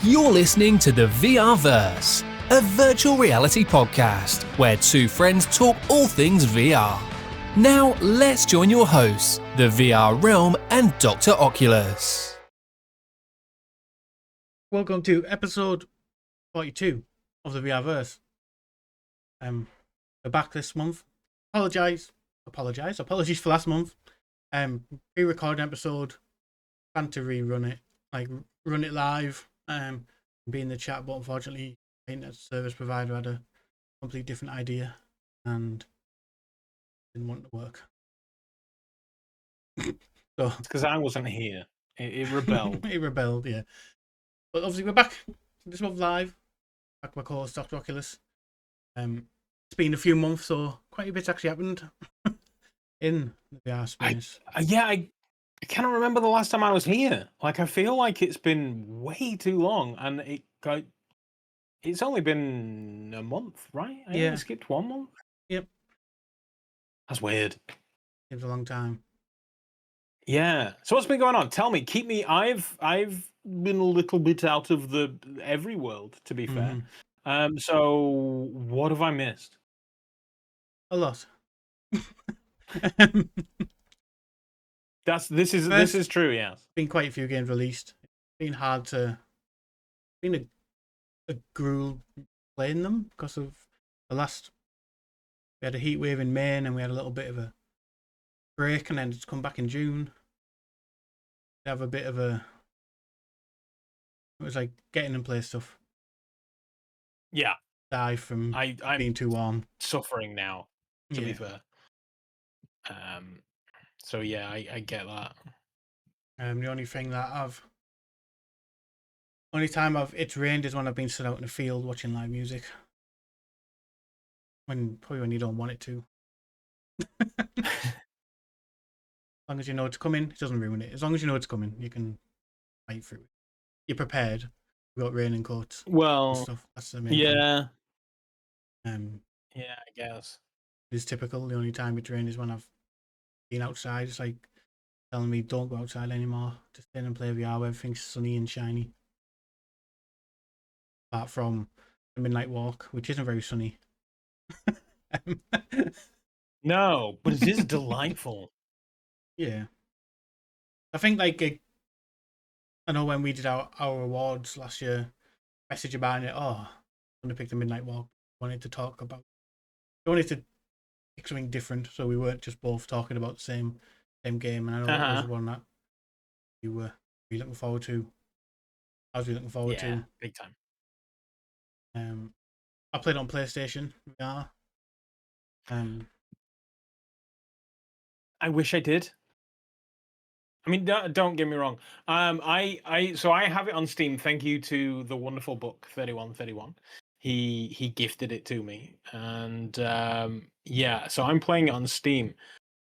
You're listening to the VRverse, a virtual reality podcast where two friends talk all things VR. Now, let's join your hosts, the VR Realm and Dr. Oculus. Welcome to episode 42 of the VRverse. We're back this month. Apologies for last month. Pre-recorded episode, plan to rerun it, run it live, be in the chat, but unfortunately, the internet service provider had a completely different idea and didn't want to work. So it's because I wasn't here. It rebelled. It rebelled, yeah. But obviously, we're back this month live. Back with my co-host, Dr. Oculus. It's been a few months, so quite a bit actually happened in the VR space. I cannot remember the last time I was here. I feel like it's been way too long, and it's only been a month, right? I only skipped 1 month. Yep. That's weird. Seems a long time. Yeah. So what's been going on? Tell me. Keep me. I've been a little bit out of the every world, to be fair. So what have I missed? A lot. This is true. Yes. Been quite a few games released. It's been hard to. Been a gruel playing them because of the last. We had a heat wave in May, and we had a little bit of a break, and then it's come back in June. They have a bit of a. It was like getting and play stuff. Yeah. Die from I'm being too warm. Suffering now, to be fair. So yeah, I get that. The only time it's rained is when I've been stood out in the field watching live music. Probably when you don't want it to. As long as you know it's coming, it doesn't ruin it. As long as you know it's coming, you can fight through it. You're prepared. We've got rain and coats. Well, and stuff. That's the main thing. Yeah, I guess. It's typical. The only time it's rained is when I've been outside. It's like telling me don't go outside anymore. Just stay and play VR where everything's sunny and shiny. Apart from the midnight walk, which isn't very sunny. No, but it is delightful. Yeah. I think I know when we did our awards last year, message about it, I'm gonna pick the midnight walk. Wanted to pick something different, so we weren't just both talking about the same game. And I know that was one that you were really looking forward to. I was really looking forward to. Big time. I played on PlayStation VR. I wish I did. I mean, don't get me wrong. I have it on Steam. Thank you to the wonderful book 3131. He gifted it to me, and so I'm playing it on Steam.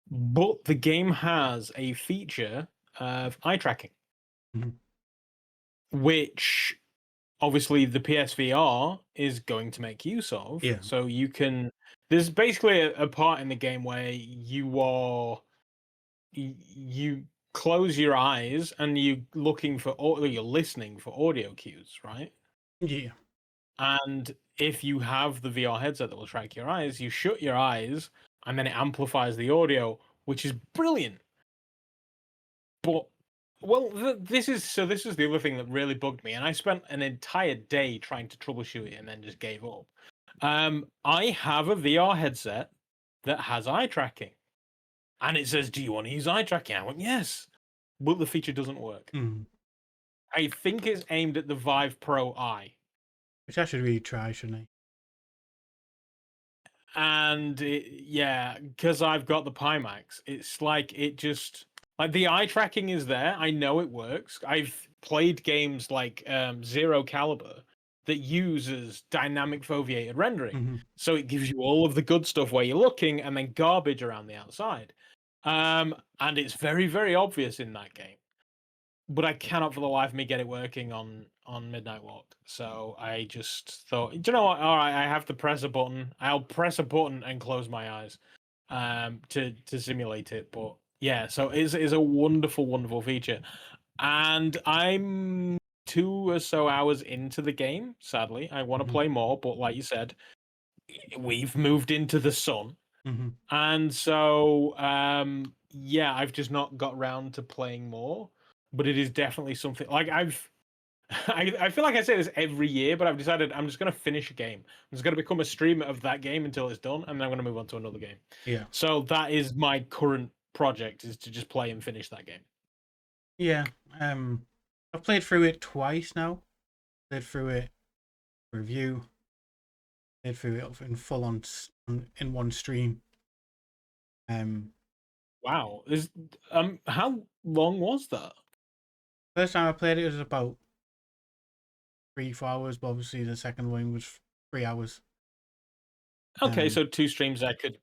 But the game has a feature of eye tracking, which obviously the PSVR is going to make use of. Yeah. So you can. There's basically a part in the game where you close your eyes and you're listening for audio cues, right? Yeah. And if you have the VR headset that will track your eyes, you shut your eyes and then it amplifies the audio, which is brilliant. But this is the other thing that really bugged me, and I spent an entire day trying to troubleshoot it and then just gave up. I have a VR headset that has eye tracking. And it says, do you want to use eye tracking? I went, yes. But the feature doesn't work. I think it's aimed at the Vive Pro Eye. Which I should really try, shouldn't I? And because I've got the Pimax, it's the eye tracking is there. I know it works. I've played games like Zero Caliber that uses dynamic foveated rendering. So it gives you all of the good stuff where you're looking and then garbage around the outside. And it's very, very obvious in that game. But I cannot for the life of me get it working on Midnight Walk. So I just thought, do you know what? All right, I have to press a button. I'll press a button and close my eyes to simulate it. But yeah, so it's a wonderful, wonderful feature. And I'm 2 or so hours into the game. Sadly, I want to play more, but like you said, we've moved into the sun, and so yeah, I've just not got round to playing more. But it is definitely something like I feel like I say this every year, but I've decided I'm just going to finish a game. I'm just going to become a streamer of that game until it's done, and then I'm going to move on to another game. Yeah. So that is my current project, is to just play and finish that game. Yeah. I've played through it twice now. Played through it review. Played through it in full on in one stream. Wow. How long was that? First time I played it was about 3-4 hours, but obviously the second one was 3 hours. Okay, so 2 streams I could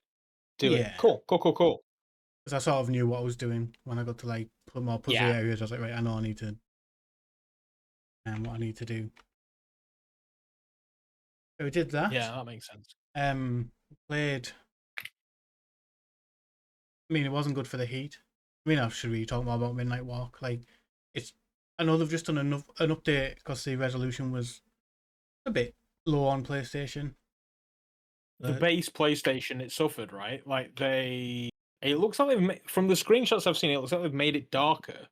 do yeah. it. Cool. Because I sort of knew what I was doing when I got to like put more puzzle areas. I was like, right, I know I need to, what I need to do. So we did that. Yeah, that makes sense. Played. I mean, it wasn't good for the heat. I mean, I should really talk more about Midnight Walk. Like, I know they've just done an update because the resolution was a bit low on PlayStation. The base PlayStation, it suffered, right? Like it looks like from the screenshots I've seen, it looks like they've made it darker,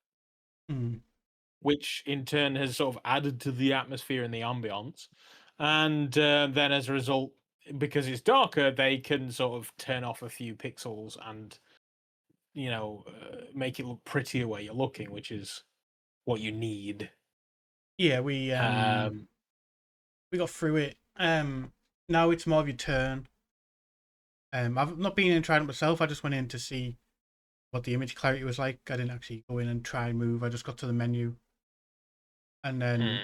which in turn has sort of added to the atmosphere and the ambience. And then as a result, because it's darker, they can sort of turn off a few pixels and, make it look prettier where you're looking, which is what you need. Yeah, we got through it. Now it's more of your turn. I've not been in and tried it myself. I just went in to see what the image clarity was like. I didn't actually go in and try and move. I just got to the menu, and then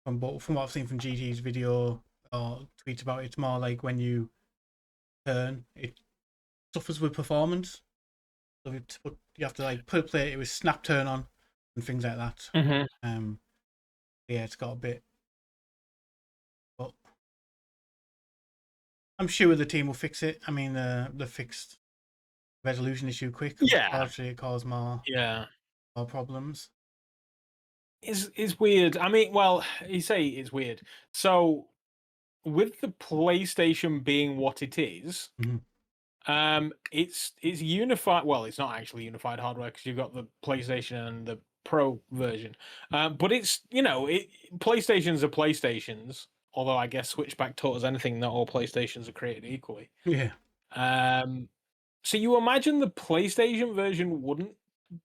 from what I've seen from GT's video or tweets about it, it's more like when you turn, it suffers with performance. So you have to like play it with snap turn on and things like that. Yeah, it's got a bit, but I'm sure the team will fix it. I mean, the fixed resolution issue quick. Yeah, Unfortunately, it caused more problems. It's weird. I mean, well, you say it's weird. So with the PlayStation being what it is, it's unified. Well, it's not actually unified hardware because you've got the PlayStation and the Pro version. But it's PlayStations are PlayStations. Although I guess Switchback taught us anything, not all PlayStations are created equally. Yeah. So you imagine the PlayStation version wouldn't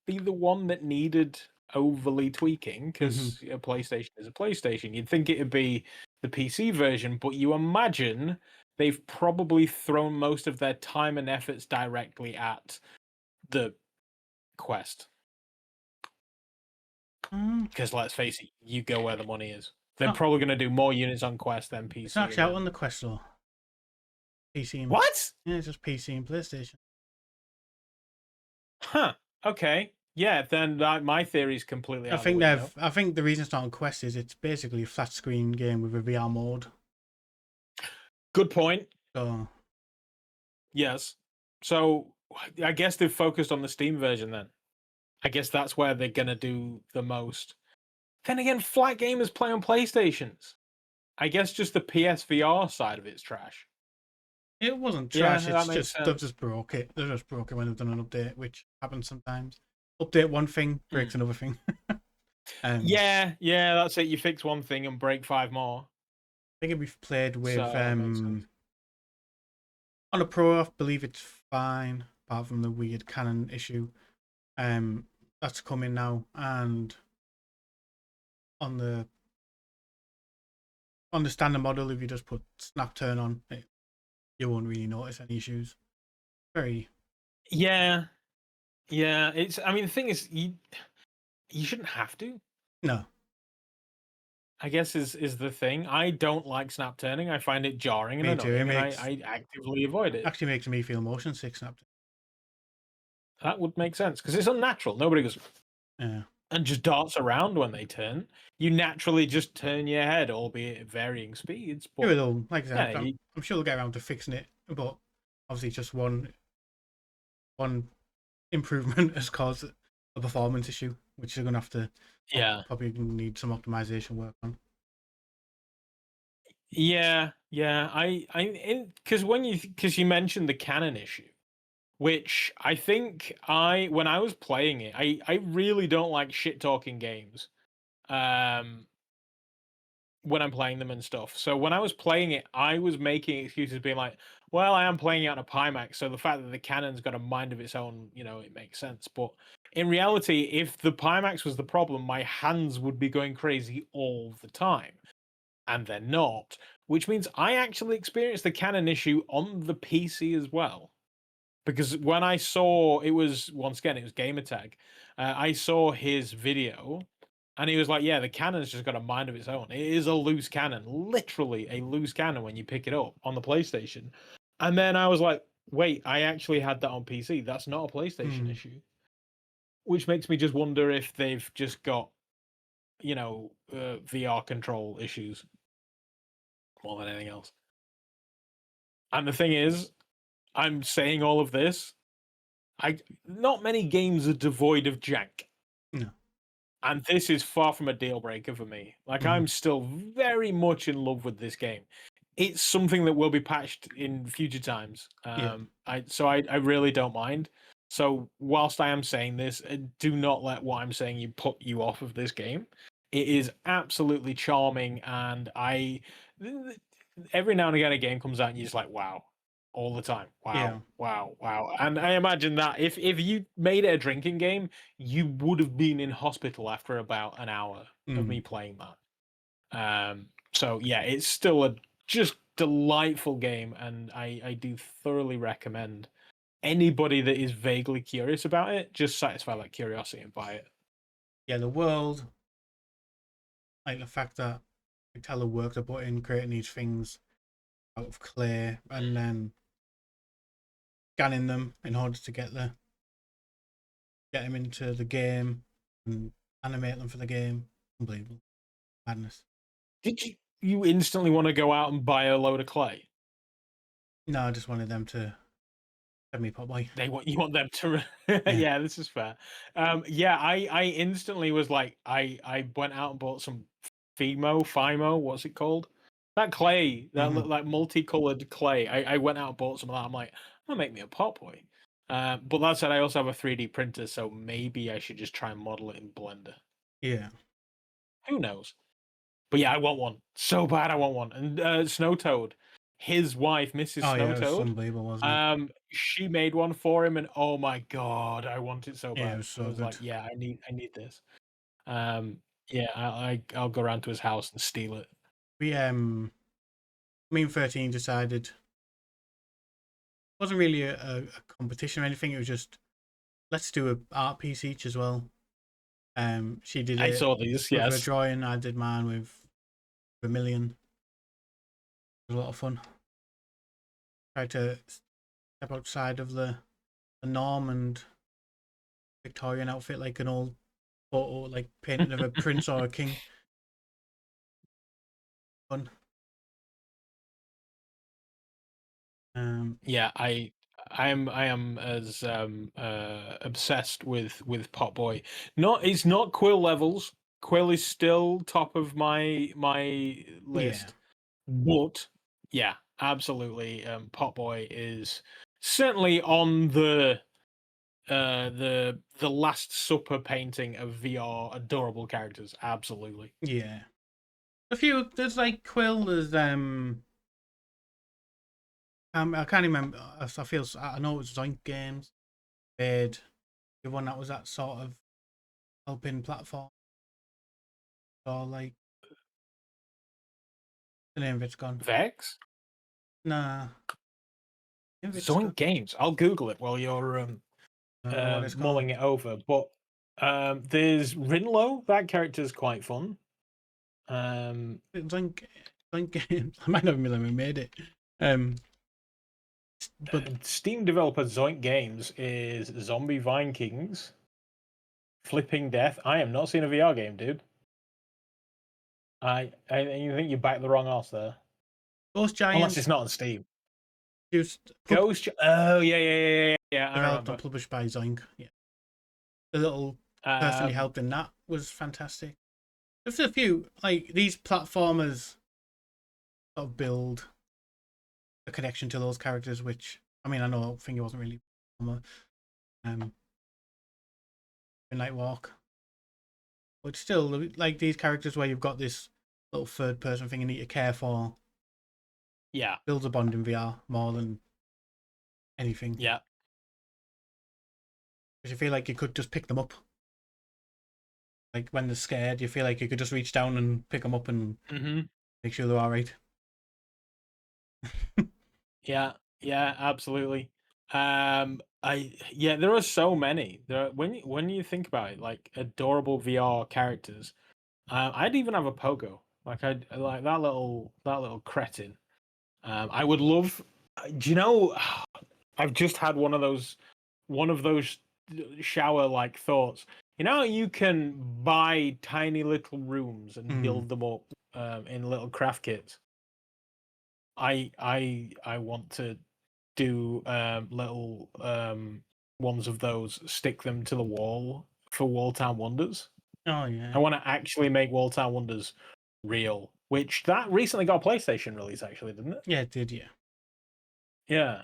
be the one that needed overly tweaking because a PlayStation is a PlayStation. You'd think it'd be the PC version, but you imagine they've probably thrown most of their time and efforts directly at the Quest. Because let's face it, you go where the money is. They're probably going to do more units on Quest than PC. It's not actually out on the Quest though. PC and what? Yeah, it's just PC and PlayStation. Huh. Okay. Yeah. Then my theory is completely. I think the reason it's not on Quest is it's basically a flat screen game with a VR mode. Good point. So. Yes. So I guess they've focused on the Steam version then. I guess that's where they're gonna do the most. Then again, flat gamers play on PlayStations. I guess just the PSVR side of it's trash. It wasn't trash. It's just they've just broke it. They just broke it when they've done an update, which happens sometimes. Update one thing, breaks another thing. Yeah, that's it. You fix one thing and break 5 more. I think we've played with on a Pro. I believe it's fine, apart from the weird Canon issue. That's coming now, and on the standard model, if you just put snap turn on, you won't really notice any issues. Yeah. It's. I mean, the thing is, you shouldn't have to. No. I guess is the thing. I don't like snap turning. I find it jarring and annoying, and I actively avoid it. Actually makes me feel motion sick, snap turning. That would make sense because it's unnatural. Nobody goes and just darts around when they turn. You naturally just turn your head, albeit at varying speeds. But like I said, I'm sure they'll get around to fixing it, but obviously just one improvement has caused a performance issue, which they're gonna have to probably need some optimization work on. Yeah, because you mentioned the canon issue, which I think when I was playing it, I really don't like shit talking games, when I'm playing them and stuff. So when I was playing it, I was making excuses, being like, "Well, I am playing it on a Pimax, so the fact that the canon's got a mind of its own, it makes sense." But in reality, if the Pimax was the problem, my hands would be going crazy all the time. And they're not, which means I actually experienced the canon issue on the PC as well. Because when I saw it was Gamertag, I saw his video, and he was like, "Yeah, the cannon's just got a mind of its own. It is a loose cannon, literally a loose cannon when you pick it up on the PlayStation." And then I was like, "Wait, I actually had that on PC. That's not a PlayStation issue." Which makes me just wonder if they've just got, VR control issues more than anything else. And the thing is, I'm saying all of this. Not many games are devoid of jank. No. And this is far from a deal breaker for me. Like, I'm still very much in love with this game. It's something that will be patched in future times. I really don't mind. So whilst I am saying this, do not let what I'm saying put you off of this game. It is absolutely charming, and every now and again a game comes out and you're just like, wow, all the time. Wow, wow. And I imagine that if you made it a drinking game, you would have been in hospital after about an hour of me playing that. So yeah, it's still a just delightful game, and I do thoroughly recommend anybody that is vaguely curious about it, just satisfy that curiosity and buy it. Yeah, the world, like the fact that you tell the work they put in creating these things out of clay and then scanning them in order to get them into the game and animate them for the game. Unbelievable. Madness. Did you instantly want to go out and buy a load of clay? No, I just wanted them to send me Popeye. You want them to yeah, this is fair. I instantly was like, I went out and bought some FIMO, what's it called? That clay, that like multicolored clay. I went out and bought some of that. I'm like, that'll make me a Popeye. But that said, I also have a 3D printer, so maybe I should just try and model it in Blender. Yeah. Who knows? But yeah, I want one so bad. I want one. And Snow Toad, his wife, Mrs. Snow It was Toad, unbelievable, wasn't it? she made one for him, and oh my god, I want it so bad. Yeah, it was so good. Like, yeah, I need this. Yeah, I'll go around to his house and steal it. Me and 13 decided it wasn't really a competition or anything. It was just, let's do a art piece each as well. She did it. I saw these. With Yes, her drawing. I did mine with Vermilion. It was a lot of fun. Tried to step outside of the norm and Victorian outfit, like an old photo, like painting of a prince or a king. Fun. Yeah, I am as obsessed with Pot Boy. It's not Quill levels. Quill is still top of my list. But yeah, absolutely. Pot Boy is certainly on the Last Supper painting of VR adorable characters. Absolutely. Yeah. There's like Quill, there's I can't remember. I know it was Zoink Games. The one that was that sort of helping platform. Or like the name of it's gone. Vex? Nah. Zoink Games. I'll Google it while you're mulling it over. But there's Rinlo. That character's quite fun. Zoink Games. I might not have made it. But Steam developer Zoink Games is Zombie Vikings, Flipping Death. I am not seeing a VR game, dude. You think you backed the wrong ass there? Ghost Giants. Unless it's not on Steam. Ghost. Oh yeah. I Developed and published by Zoink. Yeah. The little personally helped in that was fantastic. Just a few like these platformers sort of build a connection to those characters, which I mean I know Finger wasn't really in Nightwalk, but still like these characters where you've got this little third person thing you need to care for. Yeah. Builds a bond in VR more than anything. Yeah. Because you feel like you could just pick them up. Like when they're scared, you feel like you could just reach down and pick them up and make sure they're all right. Yeah, yeah, absolutely. There are so many. When you think about it, like adorable VR characters. I'd even have a Pogo. Like I like that little cretin. I would love. Do you know? I've just had one of those shower like thoughts. You know, you can buy tiny little rooms and build them up in little craft kits. I want to do little ones of those, stick them to the wall for Walltown Wonders. Oh yeah. I want to actually make Walltown Wonders real, which that recently got a PlayStation release, actually, didn't it? Yeah, it did. Yeah. Yeah.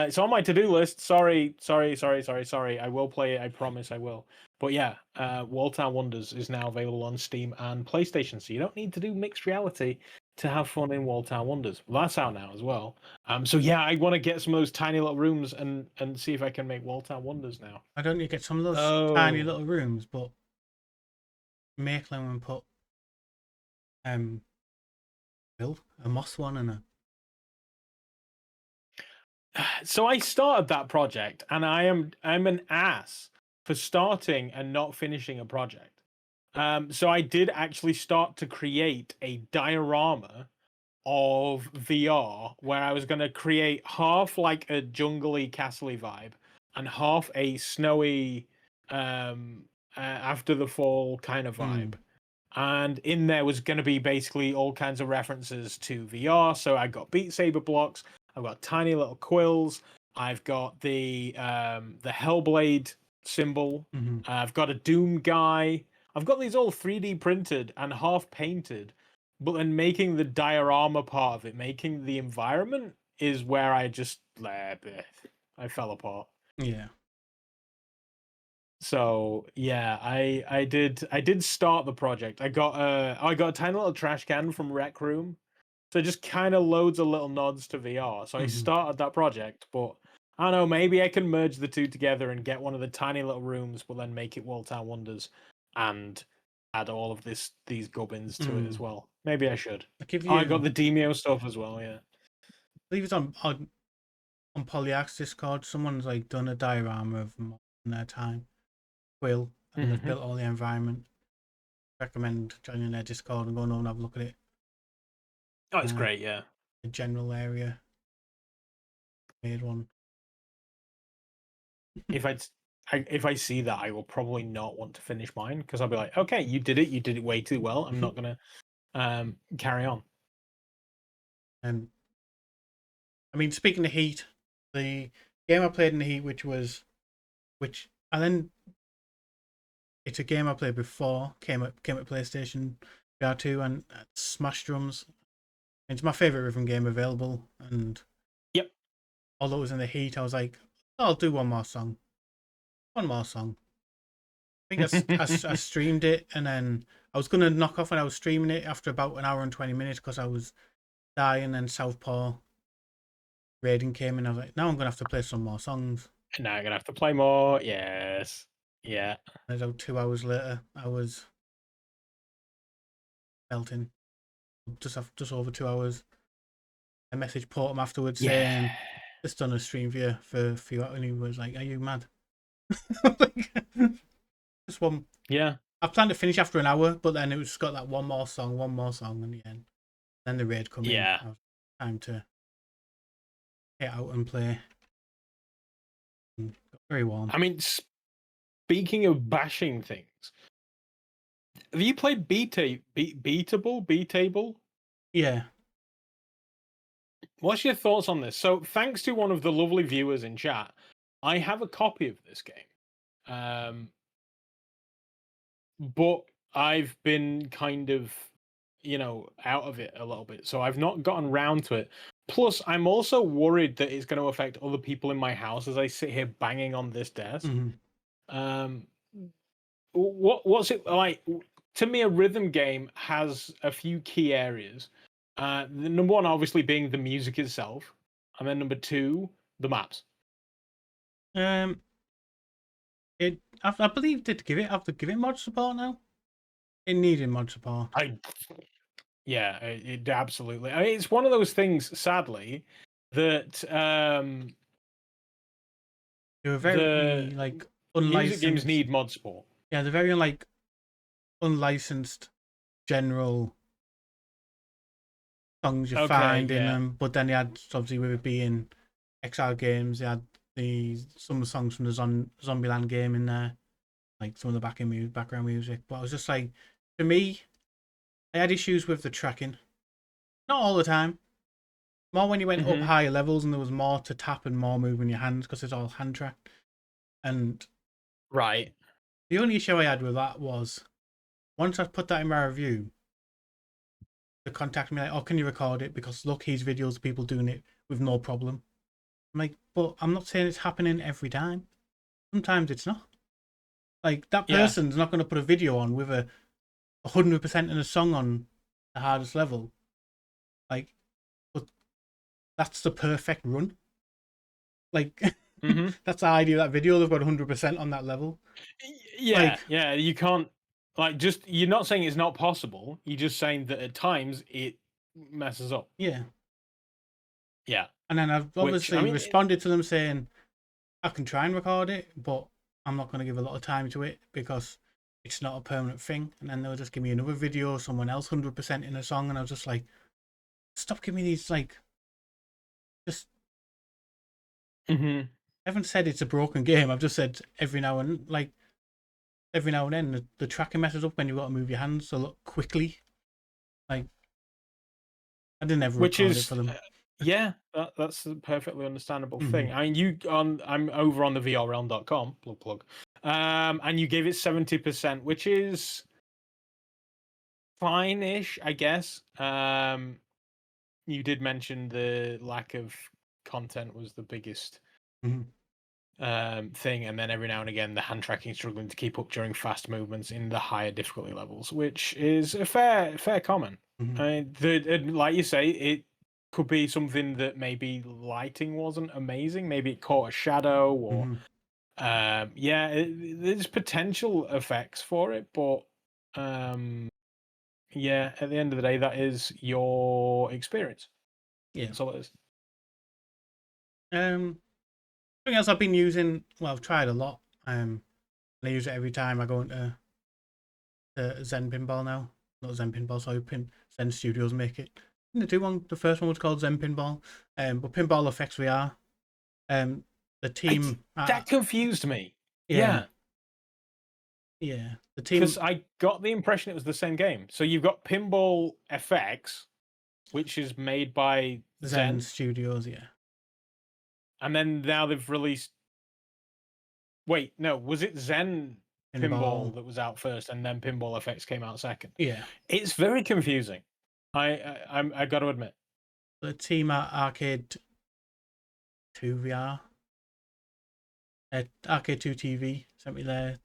It's on my to-do list. Sorry. I will play it. I promise I will. But yeah, Walltown Wonders is now available on Steam and PlayStation, so you don't need to do mixed reality to have fun in Walltown Wonders. Well, that's out now as well. So yeah, I want to get some of those tiny little rooms and see if I can make Walltown Wonders now. I don't need to get some of those tiny little rooms, but make them and put build a moss one and a. So I started that project, and I'm an ass for starting and not finishing a project. So I did actually start to create a diorama of VR where I was going to create half like a jungly castle vibe and half a snowy after the fall kind of vibe. And in there was going to be basically all kinds of references to VR. So I got Beat Saber blocks, I've got tiny little quills, I've got the Hellblade symbol, I've got a Doom guy. I've got these all 3D printed and half painted, but then making the diorama part of it, making the environment is where I just I fell apart. Yeah. So yeah, I did start the project. I got a tiny little trash can from Rec Room, so it just kind of loads of little nods to VR. So I started that project, but I don't know, maybe I can merge the two together and get one of the tiny little rooms, but then make it Walltown Wonders and add all of these gubbins to it as well. Maybe I should. I got the Demio stuff as well. Yeah, I believe it's on Polyarch's Discord. Someone's like done a diorama of them in their time. Quill, and they've built all the environment. Recommend joining their Discord and going over and have a look at it. Oh, it's great. Yeah, the general area. Made one. If I see that, I will probably not want to finish mine because I'll be like, okay, you did it way too well. I'm not gonna carry on. I mean, speaking of Heat, the game I played in the Heat, it's a game I played before, came at PlayStation VR2 and Smash Drums. It's my favorite rhythm game available, and yep. Although it was in the Heat, I was like, I'll do one more song. I think I streamed it, and then I was gonna knock off when I was streaming it after about an hour and 20 minutes because I was dying, and Southpaw raiding came, and I was like, now I'm gonna have to play some more songs. Now I'm gonna have to play more. Yes. Yeah. And about 2 hours later, I was melting. Just over 2 hours. I messaged Portum afterwards saying, "Just done a stream for a few hours," and he was like, "Are you mad?" Just one. Yeah. I planned to finish after an hour, but then it was got that one more song in the end. Then the raid come in. Yeah. Time to get out and play. And got very warm. I mean, speaking of bashing things, have you played Beatable? Yeah. What's your thoughts on this? So, thanks to one of the lovely viewers in chat, I have a copy of this game. but I've been kind of, out of it a little bit, so I've not gotten round to it. Plus, I'm also worried that it's going to affect other people in my house as I sit here banging on this desk. Mm-hmm. Um, what's it like? To me, a rhythm game has a few key areas. The number one, obviously, being the music itself, and then number two, the maps. I believe did give it after giving mod support now. It needed mod support. Yeah, it absolutely. I mean, it's one of those things, sadly, that They were the very like music games unlicensed. need mod support. Yeah, they're very like unlicensed general songs you Okay, find in yeah. them. But then they had obviously with it being XR games, they had some songs from the Zombieland game in there, like some of the background music. But I was just like, for me, I had issues with the tracking. Not all the time. More when you went up Mm-hmm. higher levels and there was more to tap and more moving your hands because it's all hand tracked. And Right. the only issue I had with that was once I put that in my review, they contact me like, "Oh, can you record it? Because look, here's videos of people doing it with no problem." I'm like, "But I'm not saying it's happening every time. Sometimes it's not. Like that Yeah. person's not going to put a video on with a 100% in a song on the hardest level. Like, but that's the perfect run. Like, Mm-hmm. that's the idea of that video. They've got 100% on that level. Yeah, Like, yeah. You can't just. You're not saying it's not possible. You're just saying that at times it messes up. yeah. Yeah. And then I've Which I obviously mean, responded to them saying I can try and record it, but I'm not going to give a lot of time to it because it's not a permanent thing. And then they'll just give me another video, someone else 100% in a song, and I was just like, stop giving me these like, just mm-hmm. I haven't said it's a broken game. I've just said every now and then the tracking messes up when you've got to move your hands a lot quickly. Like I didn't ever Which record it is for them. yeah, that's a perfectly understandable Mm-hmm. thing. I mean, I'm over on the VRrealm.com, plug. And you gave it 70%, which is fine-ish, I guess. You did mention the lack of content was the biggest Mm-hmm. thing, and then every now and again the hand tracking struggling to keep up during fast movements in the higher difficulty levels, which is a fair comment. Mm-hmm. Like you say, it could be something that maybe lighting wasn't amazing. Maybe it caught a shadow, or Mm-hmm. there's potential effects for it, but yeah, at the end of the day, that is your experience. Yeah. That's all it is. Something else I've been using. Well, I've tried a lot. I use it every time I go into Zen Pinball now. Not Zen Pinball, sorry, Zen Studios make it. And the first one was called Zen Pinball. But Pinball Effects VR. The team. That confused me. Yeah, Yeah, yeah. The because team. I got the impression it was the same game. So you've got Pinball FX, which is made by Zen Zen, Studios, yeah. and then now they've released. Wait, no, was it Zen Pinball. Pinball that was out first, and then Pinball FX came out second? Yeah. It's very confusing. I got to admit. The team at Arcade 2 VR. Arcade 2 TV sent me their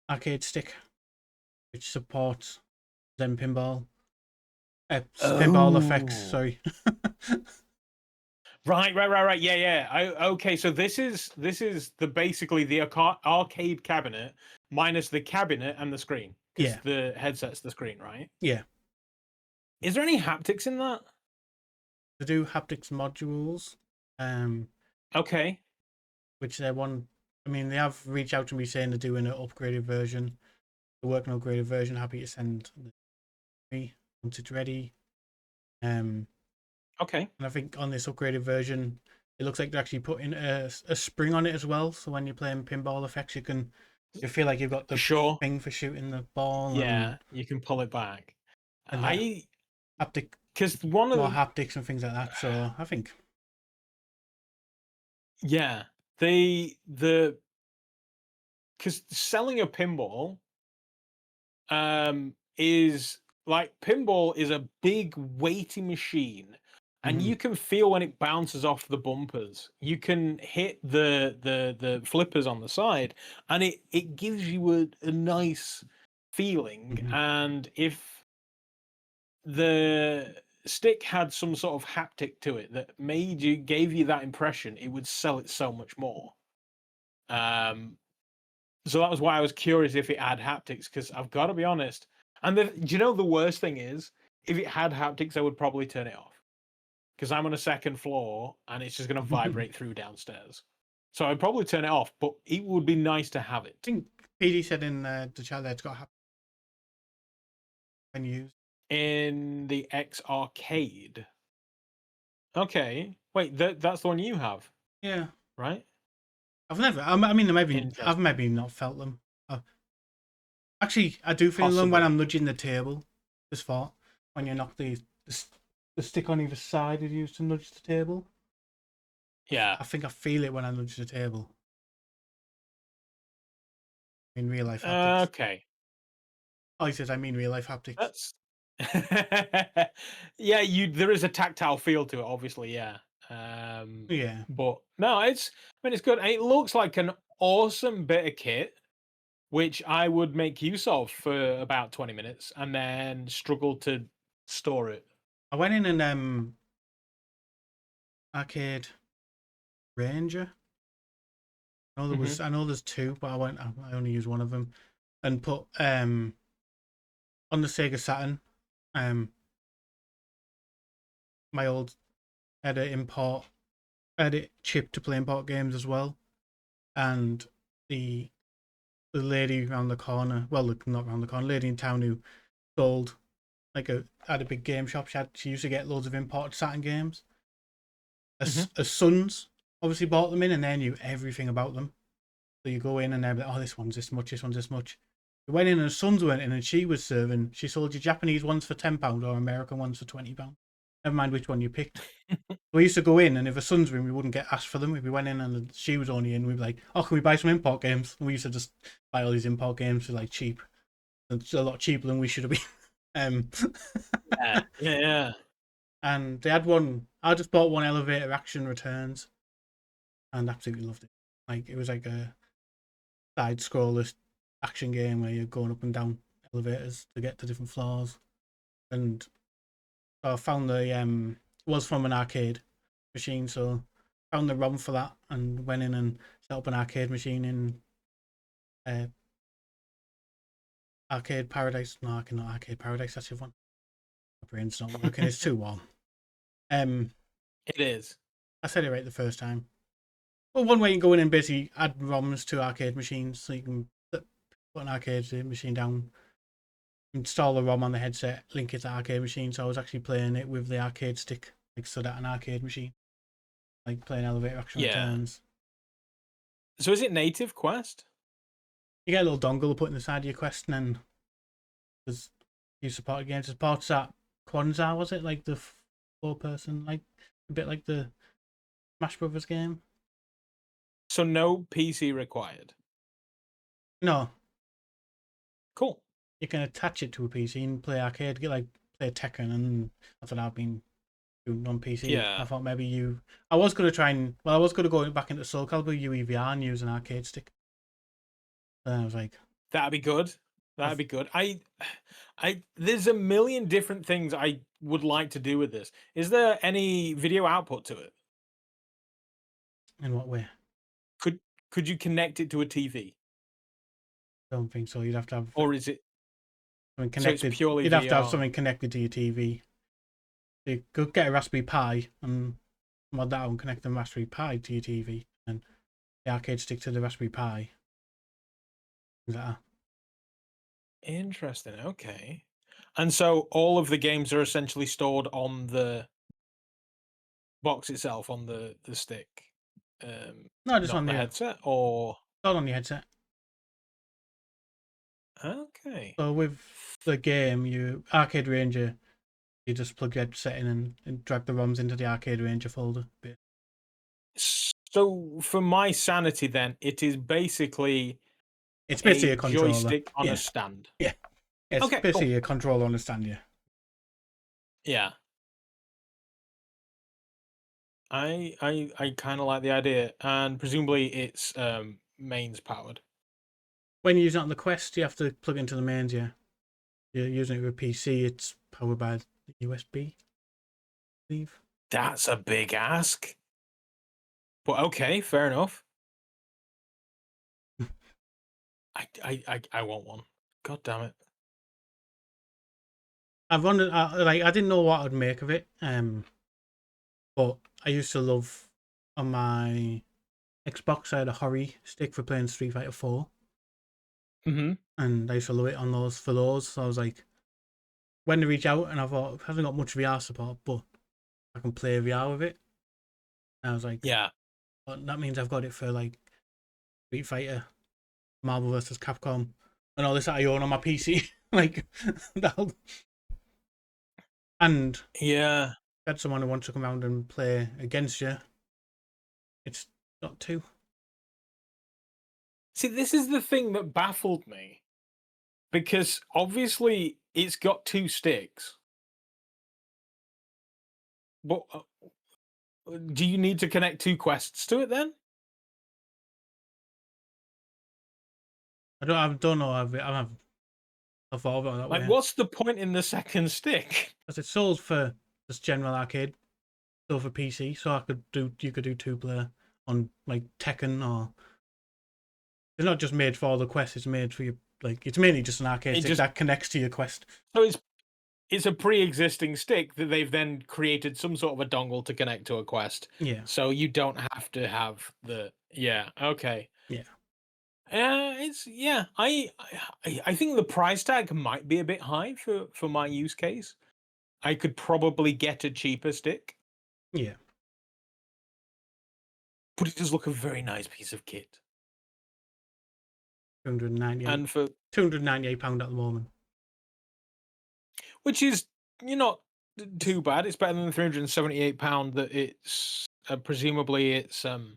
arcade stick, which supports Zen Pinball. Pinball Effects, Oh. sorry. Right. Yeah. Okay, so this is basically the arcade cabinet minus the cabinet and the screen, because Yeah, the headset's the screen, right? yeah. Is there any haptics in that? They do haptics modules, Okay. which they're one. I mean, they have reached out to me saying they're doing an upgraded version. They're working on an upgraded version. Happy to send me once it's ready. Okay. And I think on this upgraded version, it looks like they're actually putting a spring on it as well. So when you're playing pinball effects, you feel like you've got the Sure. thing for shooting the ball Yeah, you can pull it back. and that I haptic, because one more of haptics and things like that. So I think, yeah, the because selling a pinball is like pinball is a big weighty machine, and Mhm. you can feel when it bounces off the bumpers. You can hit the flippers on the side, and it gives you a nice feeling. Mhm. And if the stick had some sort of haptic to it that gave you that impression, it would sell it so much more. So that was why I was curious if it had haptics, because I've got to be honest. And do you know the worst thing is, if it had haptics, I would probably turn it off, because I'm on a second floor and it's just going to vibrate through downstairs. So I'd probably turn it off, but it would be nice to have I it think PD said in the chat that it's got menus. in the X Arcade. Okay, wait, that's the one you have, Yeah, right? I've never. I mean, I've Interesting. maybe not felt them. Actually, I do feel them when Possibly. I'm nudging the table. Just thought when you knock the stick on either side is used to nudge the table. Yeah. I think I feel it when I nudge the table in real life haptics. Okay. Oh, he says I mean real life haptics. That's yeah, there is a tactile feel to it, obviously, yeah. Yeah, But no, I mean it's good. And it looks like an awesome bit of kit, which I would make use of for about 20 minutes and then struggle to store it. I went in and arcade Ranger. Hmm. I know there's two, but I only use one of them, and put on the Sega Saturn. My old had an import, had it chip to play import games as well, and the the lady around the corner, well, not around the corner, lady in town who sold had a big game shop. She used to get loads of imported Saturn games. Hmm. Her sons obviously bought them in, and they knew everything about them. So you go in and they're like, oh, this one's this much, this one's this much. We went in and her sons went in and she was serving. She sold you Japanese ones for £10 or American ones for £20. Never mind which one you picked. We used to go in and if her sons were in, we wouldn't get asked for them. If we went in and she was only in, we'd be like, oh, can we buy some import games? And we used to just buy all these import games for like cheap. It's a lot cheaper than we should have been. Um, Yeah, yeah, yeah. and they had one. I just bought one Elevator Action Returns, and absolutely loved it. Like it was like a side scroller action game where you're going up and down elevators to get to different floors. And so I found it was from an arcade machine, so found the ROM for that and went in and set up an arcade machine in uh, Arcade Paradise. No, I cannot Arcade Paradise. That's the one. My brain's not working. It's too warm. Um, It is. I said it right the first time. Well, one way you can go in and basically add ROMs to arcade machines, so you can put an arcade machine down, install a ROM on the headset, link it to arcade machine. So I was actually playing it with the arcade stick, like stood at an arcade machine, like playing Elevator Action Yeah. Returns. So is it native Quest? You get a little dongle to put in the side of your Quest, and then there's you supported games. It supports that Kwanzaa, was it like the 4-person, like a bit like the Smash Brothers game? So no PC required. No, Cool. you can attach it to a PC and play arcade, get like play Tekken, and that's what I've been doing on PC. I Yeah. thought maybe I was gonna try and I was gonna go back into Soul Calibur UEVR and use an arcade stick. But then I was like, That'd be good. That'd I've, be good. There's a million different things I would like to do with this. Is there any video output to it? in what way? Could could you connect it to a TV, Don't think so. You'd have to have or is it something so it's connected. purely You'd have to have VR? something connected to your TV. You could get a Raspberry Pi and mod that out and connect the Raspberry Pi to your TV, and the arcade stick to the Raspberry Pi. Things like that. Interesting. Okay. And so all of the games are essentially stored on the box itself, on the stick, No, just not on the the headset, or not on your headset. okay. So with the game, you Arcade Ranger, you just plug your headset in and drag the ROMs into the Arcade Ranger folder. So for my sanity, then it is basically It's basically a a controller. joystick on a Yeah, stand. yeah. It's Okay, basically cool. a controller on a stand, yeah. Yeah. I kind of like the idea, and presumably it's mains powered. When you're using it on the Quest, you have to plug into the mains, yeah. You're using it with a PC, it's powered by the USB, I believe. That's a big ask. But okay, fair enough. I want one. God damn it. I've wondered, I didn't know what I'd make of it, but I used to love on my Xbox. I had a Hori stick for playing Street Fighter 4, Mm-hmm. and I used to love it on those for those. So I was like, when they reach out, and I thought it hasn't got much VR support, but I can play VR with it. And I was like, Yeah. well, that means I've got it for like Street Fighter, Marvel vs. Capcom, and all this that I own on my PC. like, that'll... and Yeah. get someone who wants to come around and play against you. It's not too. See, this is the thing that baffled me. Because obviously it's got two sticks. But do you need to connect two quests to it then? I don't know. I've thought about it that Like, way. what's the point in the second stick? Because it's sold for just general arcade, sold for PC, so you could do 2-player on like Tekken, or it's not just made for the Quest. It's made for you. Like, it's mainly just an arcade It stick just that connects to your Quest. so it's a pre-existing stick that they've then created some sort of a dongle to connect to a quest. Yeah, So you don't have to have the okay. yeah. It's I think the price tag might be a bit high for my use case. I could probably get a cheaper stick, Yeah, but it does look a very nice piece of kit. 298, And for £298 at the moment. which is not too bad. It's better than the £378 that it's presumably it's on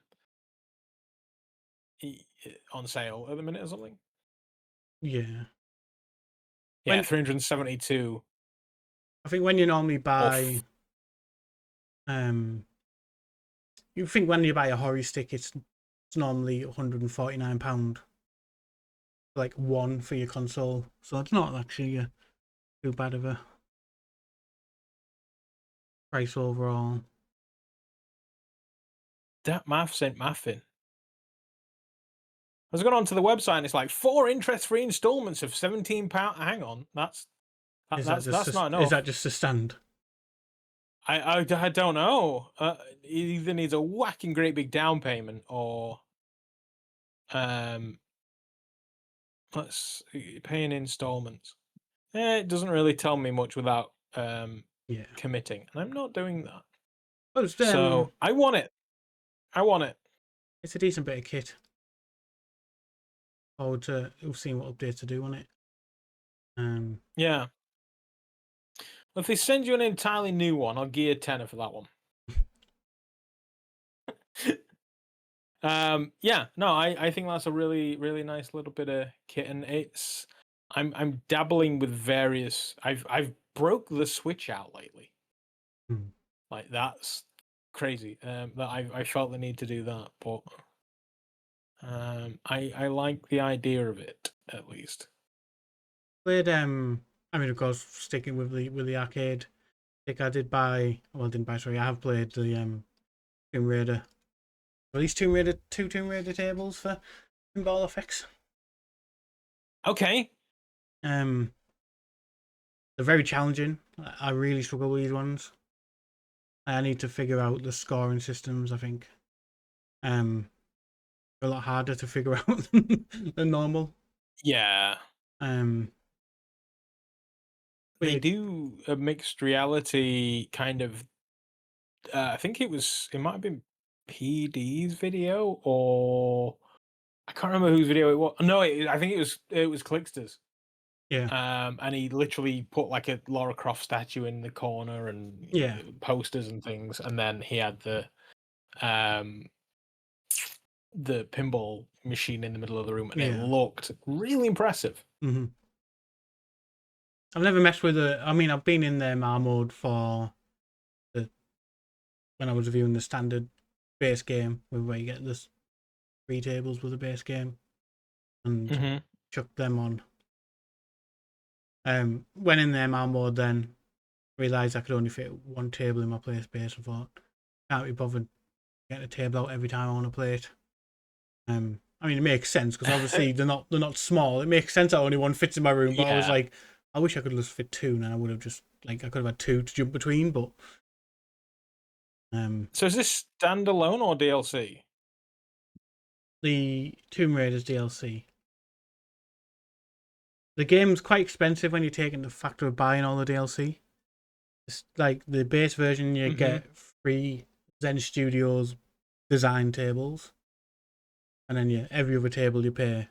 sale at the minute or something. Yeah. Yeah, 372. I think when you normally buy, Off. you think when you buy a Hori stick, it's normally £149, like one for your console. So it's not actually too bad of a price overall. That maths ain't mathing. I was going onto the website and it's like 4 interest-free installments of £17. Hang on, that's not Is enough. that just a stand? I don't know. It either needs a whacking great big down payment or let's pay in installments. It doesn't really tell me much without Yeah. committing, and I'm not doing that. Well, it's, So I want it. I want it. it's a decent bit of kit. Forward to seeing what updates to do on it. Yeah. Well, if they send you an entirely new one, I'll give you a tenner for that one. Yeah, no, I think that's a really, really nice little bit of kit, and it's I'm dabbling with various. I've broke the Switch out lately. Hmm. Like, that's crazy. That I felt the need to do that, but I like the idea of it at least. Played I mean, of course, sticking with the arcade stick, I did buy. Well, I didn't buy. Sorry, I have played the Tomb Raider. At least two Tomb Raider tables for pinball effects. Okay. They're very challenging. I really struggle with these ones. I need to figure out the scoring systems. I think a lot harder to figure out than normal. Yeah. They Weird. do a mixed reality kind of. I think it might have been PD's video, or I can't remember whose video it was. No, I think it was Clickster's. Yeah, And he literally put like a Lara Croft statue in the corner and yeah, posters and things, and then he had um the pinball machine in the middle of the room, and it yeah. looked really impressive. Mm-hmm. I've never messed with the. I mean, I've been in their MAR mode for when I was reviewing the standard base game, where you get this 3 tables with a base game, and chuck them on. Went in their MAR mode, then realised I could only fit 1 table in my play space, and thought, can't be bothered getting a table out every time I want to play it. I mean, it makes sense because obviously they're not small. It makes sense that only 1 fits in my room, but I was like, I wish I could just fit 2, and then I would have just I could have had 2 to jump between. But so is this standalone or DLC? The Tomb Raiders DLC. The game's quite expensive when you take into factor of buying all the DLC. It's like the base version, you get 3 Zen Studios design tables, and then every other table you pay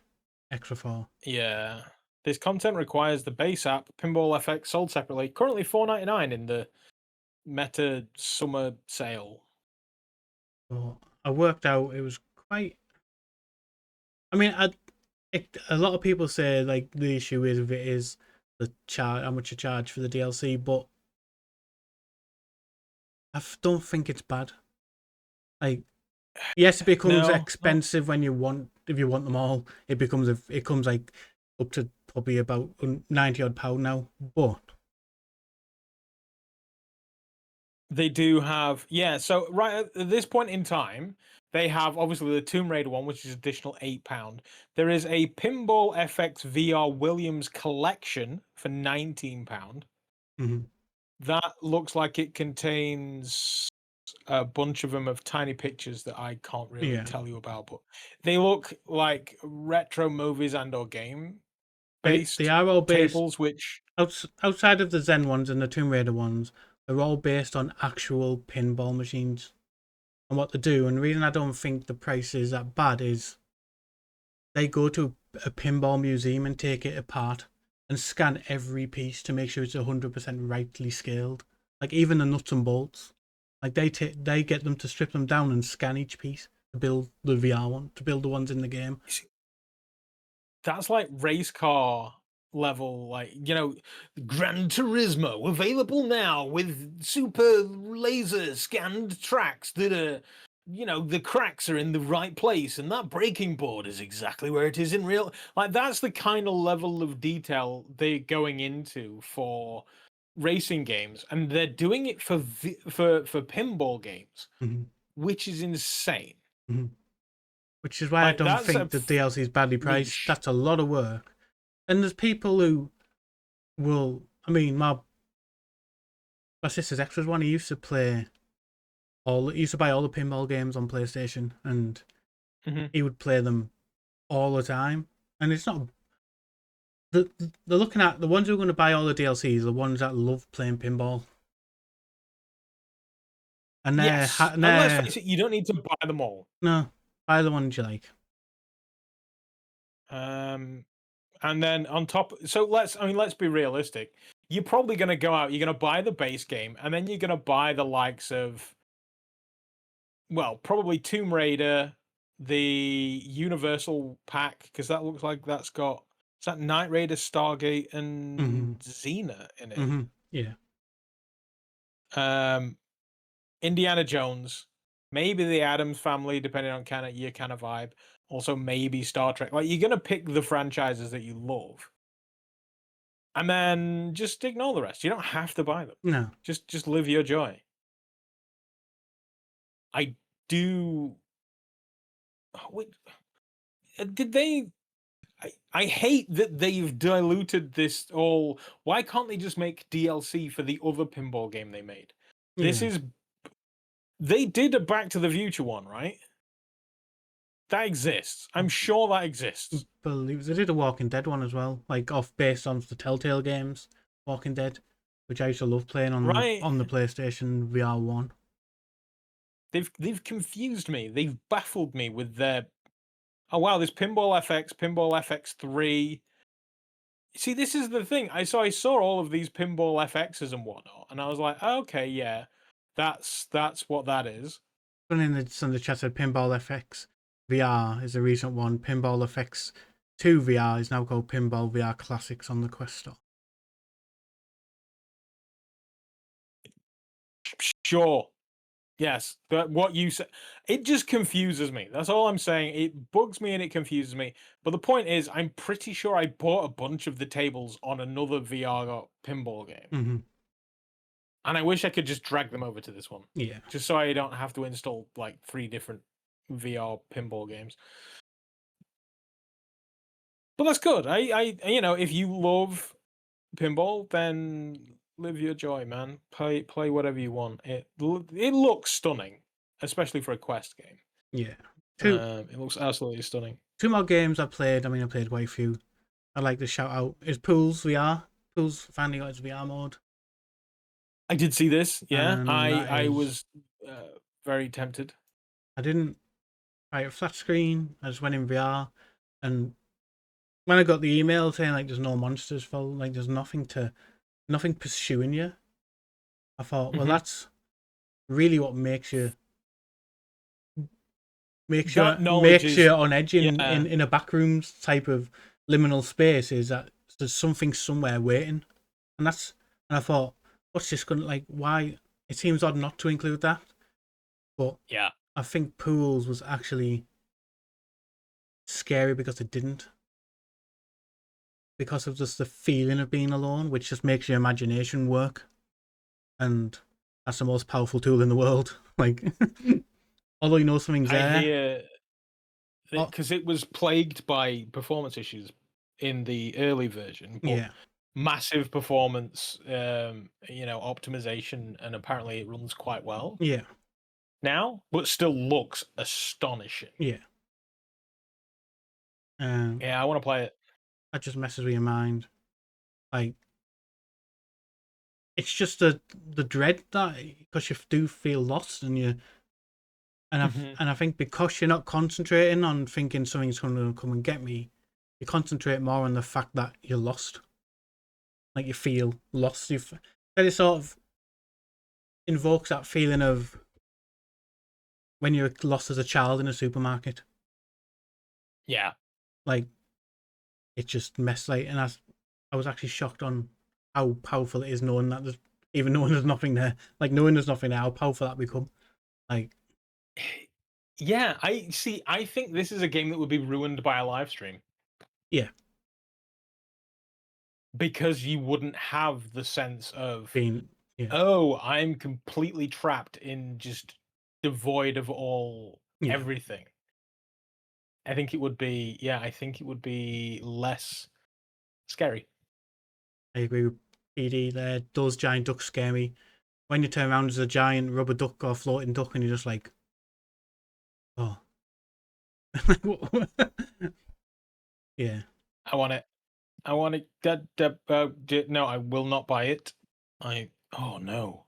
extra for. Yeah. This content requires the base app, Pinball FX, sold separately. Currently $4.99 in the Meta Summer Sale. So I worked out it was quite. I mean, a lot of people say like the issue with it is the charge, how much you charge for the DLC, but I don't think it's bad. Like, yes, it becomes expensive when if you want them all. It comes like up to probably about £90 odd now, but they do have so right at this point in time, they have obviously the Tomb Raider one, which is additional £8. There is a Pinball FX VR Williams collection for £19. That looks like it contains a bunch of them of tiny pictures that I can't really tell you about, but they look like retro movies and or game based they are all based tables, which outside of the Zen ones and the Tomb Raider ones, they're all based on actual pinball machines. And what they do, and the reason I don't think the price is that bad is they go to a pinball museum and take it apart and scan every piece to make sure it's 100% rightly scaled. Like even the nuts and bolts, like they get them to strip them down and scan each piece to build the VR one, to build the ones in the game. That's like race car level, like, Gran Turismo available now with super laser scanned tracks that are, the cracks are in the right place and that braking board is exactly where it is in real. Like, that's the kind of level of detail they're going into for racing games, and they're doing it for pinball games, which is insane. Which is why I don't think the DLC is badly priced. Niche. That's a lot of work. And there's people who will. I mean, my sister's ex was one. He used to buy all the pinball games on PlayStation, and he would play them all the time. And it's not. They're looking at the ones who are going to buy all the DLCs, the ones that love playing pinball. And let's face it, you don't need to buy them all. No, buy the ones you like. And then on top, so let's be realistic. You're probably going to go out, you're going to buy the base game, and then you're going to buy the likes of, well, probably Tomb Raider, the Universal pack, because that looks like that's got, is that Knight Raider, Stargate, and Xena in it? Yeah. Indiana Jones, maybe the Addams Family, depending on your kind of vibe. Also, maybe Star Trek. Like, you're gonna pick the franchises that you love, and then just ignore the rest. You don't have to buy them. No, just live your joy. I do. Wait, did they? I hate that they've diluted this all. Why can't they just make DLC for the other pinball game they made? This is. They did a Back to the Future one, right? That exists. I'm sure that exists. I believe they did a Walking Dead one as well, like based on the Telltale games, Walking Dead, which I used to love playing on the PlayStation VR 1. They've confused me. They've baffled me with their. Oh wow, there's Pinball FX, Pinball FX 3. See, this is the thing. I saw all of these Pinball FXs and whatnot, and I was like, oh, okay, yeah, that's what that is. In the chat said Pinball FX VR is a recent one. Pinball FX 2 VR is now called Pinball VR Classics on the Quest Store. Sure. Yes, but what you said, it just confuses me. That's all I'm saying. It bugs me and it confuses me. But the point is, I'm pretty sure I bought a bunch of the tables on another VR pinball game, Mm-hmm. and I wish I could just drag them over to this one, Yeah. just so I don't have to install like 3 different VR pinball games. But that's good. If you love pinball, then live your joy, man. Play whatever you want. It looks stunning, especially for a Quest game. Yeah. Two It looks absolutely stunning. more games I played. I mean, I played quite a few. I'd like to shout out is Pools VR. Pools finally got its VR mode. I did see this. Yeah, And I was very tempted. I didn't try a flat screen. I just went in VR, and when I got the email saying like there's no monsters, like there's nothing pursuing you, I thought, well, that's really what makes you That knowledge makes you is on edge yeah. in a backrooms type of liminal space, is that there's something somewhere waiting, and I thought, what's this going to like? Why it seems odd not to include that, but Yeah. I think Pools was actually scary because it didn't, because of just the feeling of being alone, which just makes your imagination work, and that's the most powerful tool in the world. Like, although you know something's I there. hear because it was plagued by performance issues in the early version, but Yeah, massive performance, optimization, and apparently it runs quite well yeah, now, but still looks astonishing. yeah. Yeah, I want to play it. That just messes with your mind. Like, it's just the dread that, because you do feel lost, and I think because you're not concentrating on thinking something's going to come and get me, you concentrate more on the fact that you're lost. Like, you feel lost. That it sort of invokes that feeling of when you're lost as a child in a supermarket. Yeah. Like, it just messed, like, and I was actually shocked on how powerful it is, knowing that knowing there's nothing there. Like, knowing there's nothing there, how powerful that become. Like, Yeah, I think this is a game that would be ruined by a live stream. yeah, because you wouldn't have the sense of being yeah, oh, I'm completely trapped in just devoid of all yeah. everything. I think it would be less scary. I agree with PD there. Those giant ducks scare me. When you turn around as a giant rubber duck or floating duck, and you're just like, oh, yeah. I want it. I want it. No, I will not buy it. Oh no.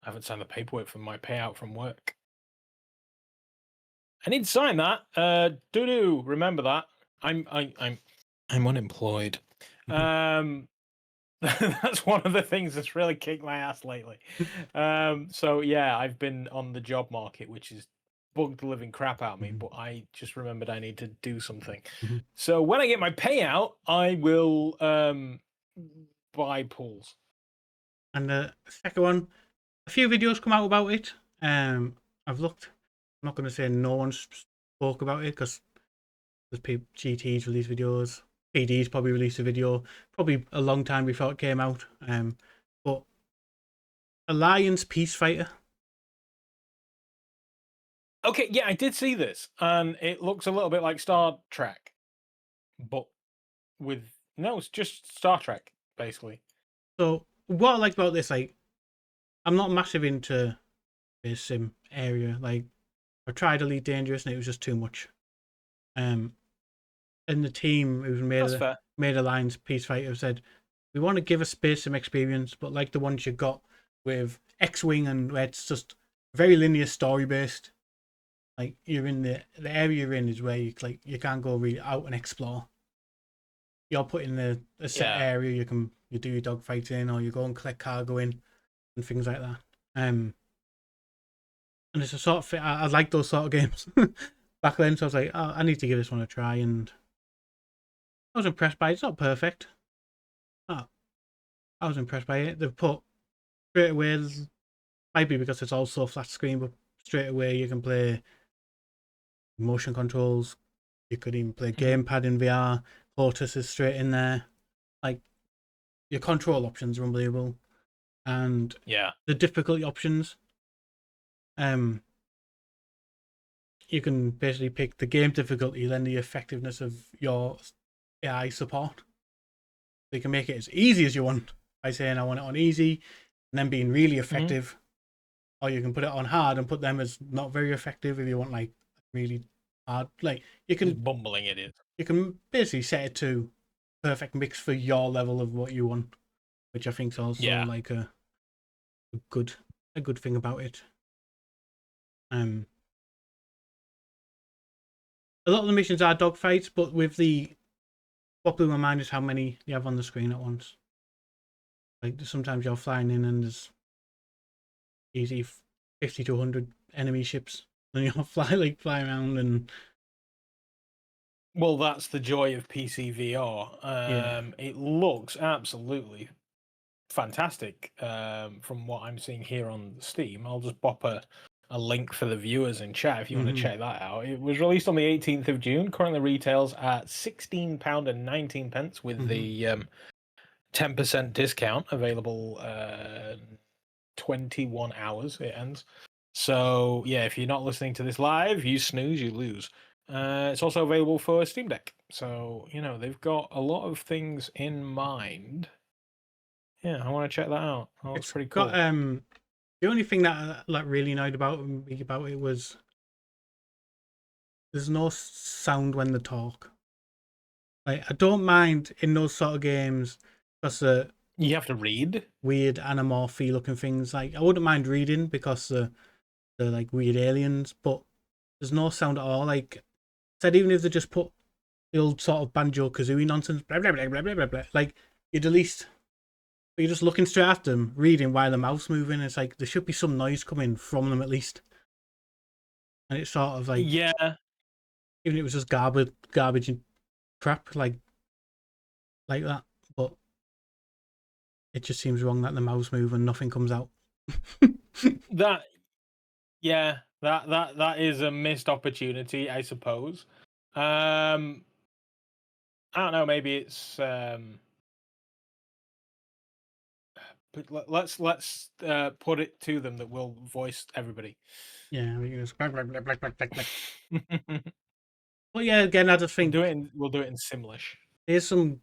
I haven't signed the paperwork for my payout from work. I need to sign that. Remember that. I'm unemployed. That's one of the things that's really kicked my ass lately. So yeah, I've been on the job market, which is bugged the living crap out of me, but I just remembered I need to do something. So when I get my payout, I will buy pools. And the second one, a few videos come out about it. I've looked. I'm not going to say no one spoke about it, because there's people, GT's released videos, PD's probably released a video, probably a long time before it came out. But Alliance Peace Fighter. Okay, yeah, I did see this, and it looks a little bit like Star Trek, but it's just Star Trek basically. So what I like about this, like, I'm not massive into the sim area. Like, I tried Elite Dangerous and it was just too much. And the team who made Alliance Peace Fighter said, we want to give a space sim experience, but like the ones you got with X-Wing, and where it's just very linear story based. Like, you're in the area you're in is where you can't go really out and explore. You're put in a set area you do your dogfights in, or you go and collect cargo in, and things like that. And it's a sort of I like those sort of games back then, so I was like, oh, I need to give this one a try, and I was impressed by it. It's not perfect. Oh, I was impressed by it. They've put straight away Might be because it's also flat screen, but straight away you can play motion controls. You could even play gamepad in VR. Lotus is straight in there. Like, your control options are unbelievable, and the difficulty options. You can basically pick the game difficulty, then the effectiveness of your AI support. So you can make it as easy as you want by saying I want it on easy, and then being really effective. Or you can put it on hard and put them as not very effective if you want like really hard. Like you can Just bumbling it is. You can basically set it to perfect mix for your level of what you want, which I think is also like a good thing about it. A lot of the missions are dogfights, but with what blew my mind is how many you have on the screen at once. Like sometimes you're flying in and there's easy 50 to 100 enemy ships, and you'll fly around and. Well, that's the joy of PC VR. It looks absolutely fantastic from what I'm seeing here on Steam. I'll just pop a link for the viewers in chat if you want to check that out. It was released on the 18th of June. Currently retails at £16.19 with the 10% discount available 21 hours it ends. So yeah, if you're not listening to this live, you snooze, you lose. It's also available for Steam Deck. So, they've got a lot of things in mind. Yeah, I want to check that out. That looks pretty cool. The only thing that really annoyed me about it was there's no sound when they talk. Like, I don't mind in those sort of games because you have to read weird anamorphy looking things. Like, I wouldn't mind reading because they're like weird aliens, but there's no sound at all. Like, said even if they just put the old sort of Banjo Kazooie nonsense, blah blah blah blah blah blah blah, like you'd at least. But you're just looking straight at them, reading while the mouth's moving. It's like there should be some noise coming from them at least. And it's sort of like, even if it was just garbage and crap like that. But it just seems wrong that the mouth's move and nothing comes out. that is a missed opportunity, I suppose. I don't know. Maybe it's. But let's put it to them that we'll voice everybody. Yeah, we can just black. Well, yeah, again, I just think we'll do it in Simlish. There's some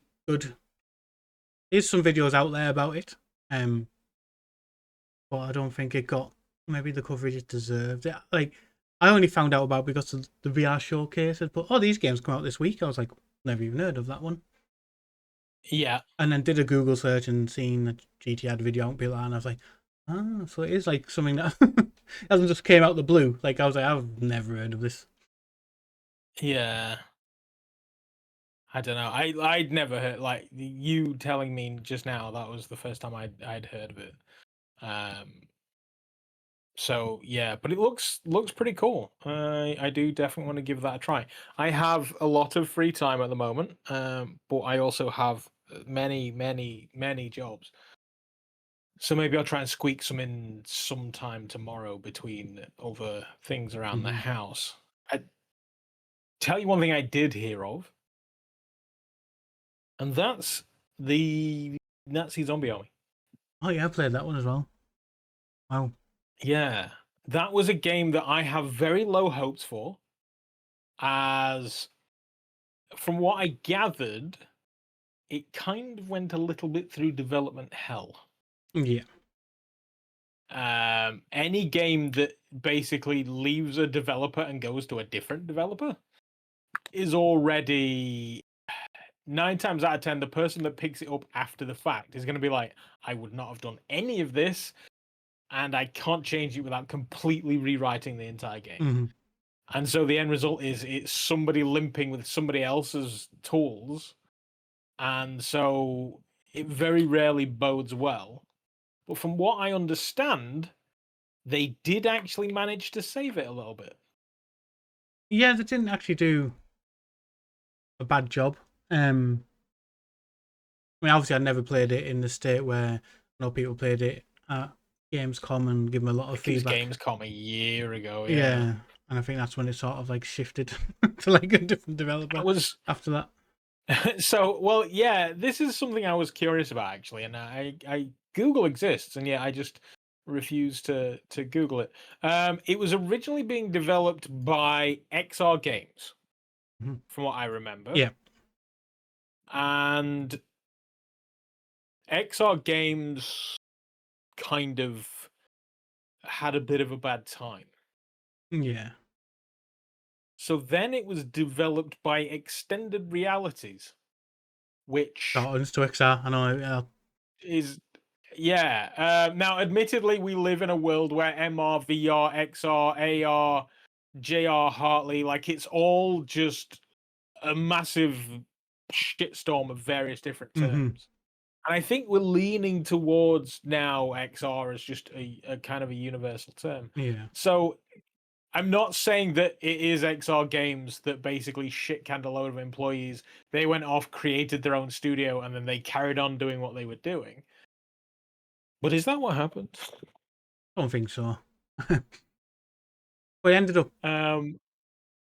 videos out there about it. But I don't think it got maybe the coverage it deserved. Like, I only found out about it because of the VR showcase. But these games come out this week. I was like, never even heard of that one. Yeah. And then did a Google search and seen the GT had video out and I was like, so it is like something that hasn't just came out the blue. Like, I was like, I've never heard of this. Yeah. I don't know. I'd never heard, like, you telling me just now, that was the first time I'd heard of it. So yeah, but it looks pretty cool. I do definitely want to give that a try. I have a lot of free time at the moment, but I also have many jobs. So maybe I'll try and squeak some in sometime tomorrow between other things around the house. I tell you one thing I did hear of, and that's the Nazi Zombie Army. Oh yeah, I played that one as well. Wow. Yeah, that was a game that I have very low hopes for, as from what I gathered, it kind of went a little bit through development hell. Yeah. Any game that basically leaves a developer and goes to a different developer is already 9 times out of 10, the person that picks it up after the fact is going to be like, I would not have done any of this, and I can't change it without completely rewriting the entire game. And so the end result is it's somebody limping with somebody else's tools. And so it very rarely bodes well. But from what I understand, they did actually manage to save it a little bit. Yeah, they didn't actually do a bad job. I mean, obviously, I never played it in the state where no people played it at Gamescom and give them a lot of It was feedback. Gamescom a year ago. Yeah, and I think that's when it sort of like shifted to like a different developer That was after that. so. Well, yeah. This is something I was curious about actually, and I Google exists, and yeah, I just refuse to Google it. It was originally being developed by XR Games, Mhm. from what I remember, Yeah, and XR Games kind of had a bit of a bad time. yeah. So then it was developed by Extended Realities, which Shortens to XR. I know. is yeah. Now, admittedly, we live in a world where MR, VR, XR, AR, JR, Hartley, like it's all just a massive shitstorm of various different Mm-hmm. terms. And I think we're leaning towards now XR as just a kind of a universal term. Yeah. So I'm not saying that it is XR Games that basically shit canned a load of employees. They went off, created their own studio, and then they carried on doing what they were doing. But is that what happened? Don't think so. But it ended up. Um,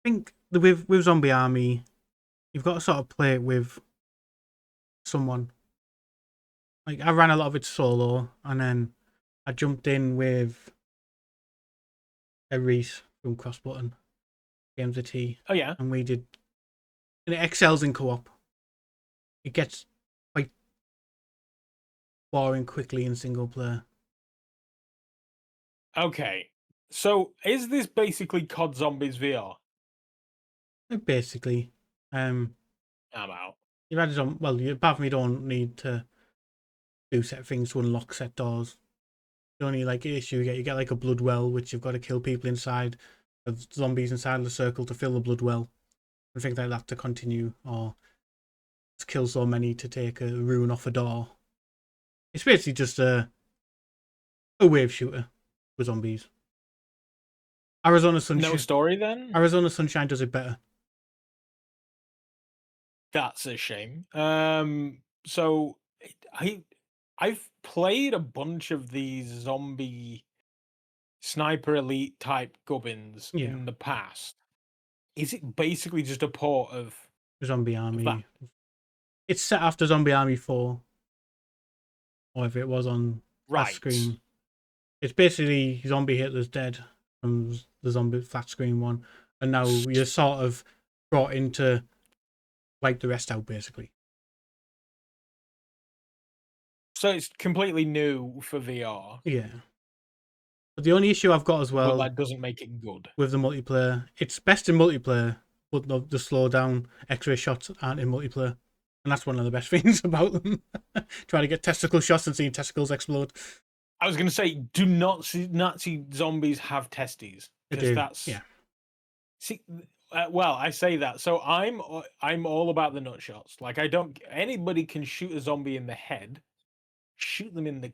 I think with Zombie Army, you've got to sort of play it with someone. Like I ran a lot of it solo, and then I jumped in with a Reese from Cross Button Games of Tea, oh yeah. and we did. And it excels in co-op. It gets quite boring quickly in single player. Okay. So is this basically COD Zombies VR? Like basically, I'm out. you've added on. Well, apart from you don't need to do set things to unlock set doors. The only like issue you get like a blood well, which you've got to kill people inside of zombies inside of the circle to fill the blood well, and things like that to continue, or to kill so many to take a rune off a door. It's basically just a wave shooter with zombies. Arizona No Sunshine. story then? Arizona Sunshine does it better. That's a shame. So I've played a bunch of these zombie sniper elite type gubbins Yeah, in the past. Is it basically just a port of Zombie that? Army. It's set after Zombie Army 4, or if it was on flat Right. screen. It's basically Zombie Hitler's Dead from the zombie flat screen one, and now you're sort of brought into wipe the rest out basically. So it's completely new for VR, Yeah. But the only issue I've got as but well that doesn't make it good. with the multiplayer, it's best in multiplayer, but the slow down X-ray shots aren't in multiplayer. And that's one of the best things about them. Trying to get testicle shots and seeing testicles explode. I was going to say, do not see Nazi zombies have testes? They Because do. that's Yeah. see. Well, I say that. So I'm all about the nut shots. Like I don't. Anybody can shoot a zombie in the head. Shoot them in the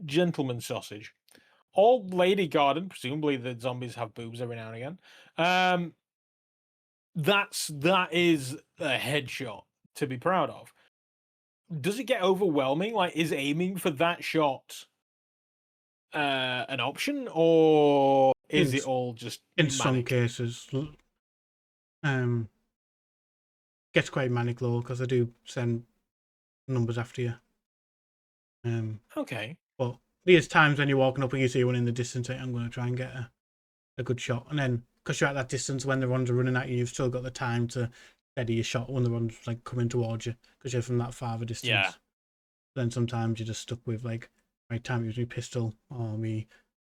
gentleman sausage. Old lady garden. Presumably the zombies have boobs every now and again. That is a headshot to be proud of. Does it get overwhelming? Like, is aiming for that shot an option, or is it all just In some manic? cases, um, gets quite manic low because I do send numbers after you. Okay. But there's times when you're walking up and you see one in the distance, I'm going to try and get a good shot. And then, because you're at that distance, when the ones are running at you, you've still got the time to steady your shot when the one's like coming towards you, because you're from that far of a distance. Yeah. Then sometimes you're just stuck with like, my time use my pistol or my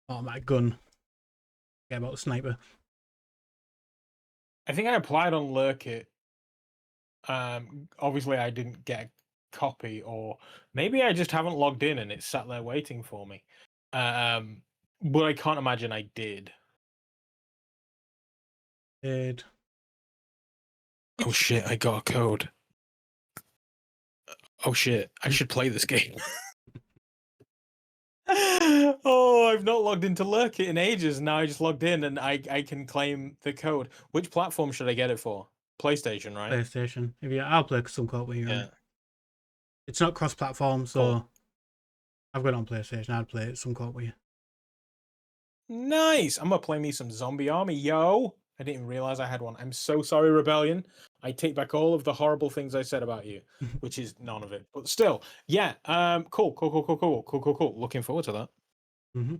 automatic gun. Get about the sniper. I think I applied on Lurkit. Obviously I didn't get a copy, or maybe I just haven't logged in and it's sat there waiting for me. But I can't imagine I did. Dead. Oh shit, I got a code. Oh shit, I should play this game. Oh, I've not logged into Lurkit in ages. Now I just logged in and I can claim the code. Which platform should I get it for? PlayStation, right? PlayStation. I'll play some co-op with you. Yeah. It's not cross-platform, so Cool. I've got it on PlayStation. I'd play it some court with you. Nice. I'm gonna play me some Zombie Army, yo. I didn't even realize I had one. I'm so sorry, Rebellion. I take back all of the horrible things I said about you, which is none of it. But still, yeah. Cool. Looking forward to that. Mm-hmm.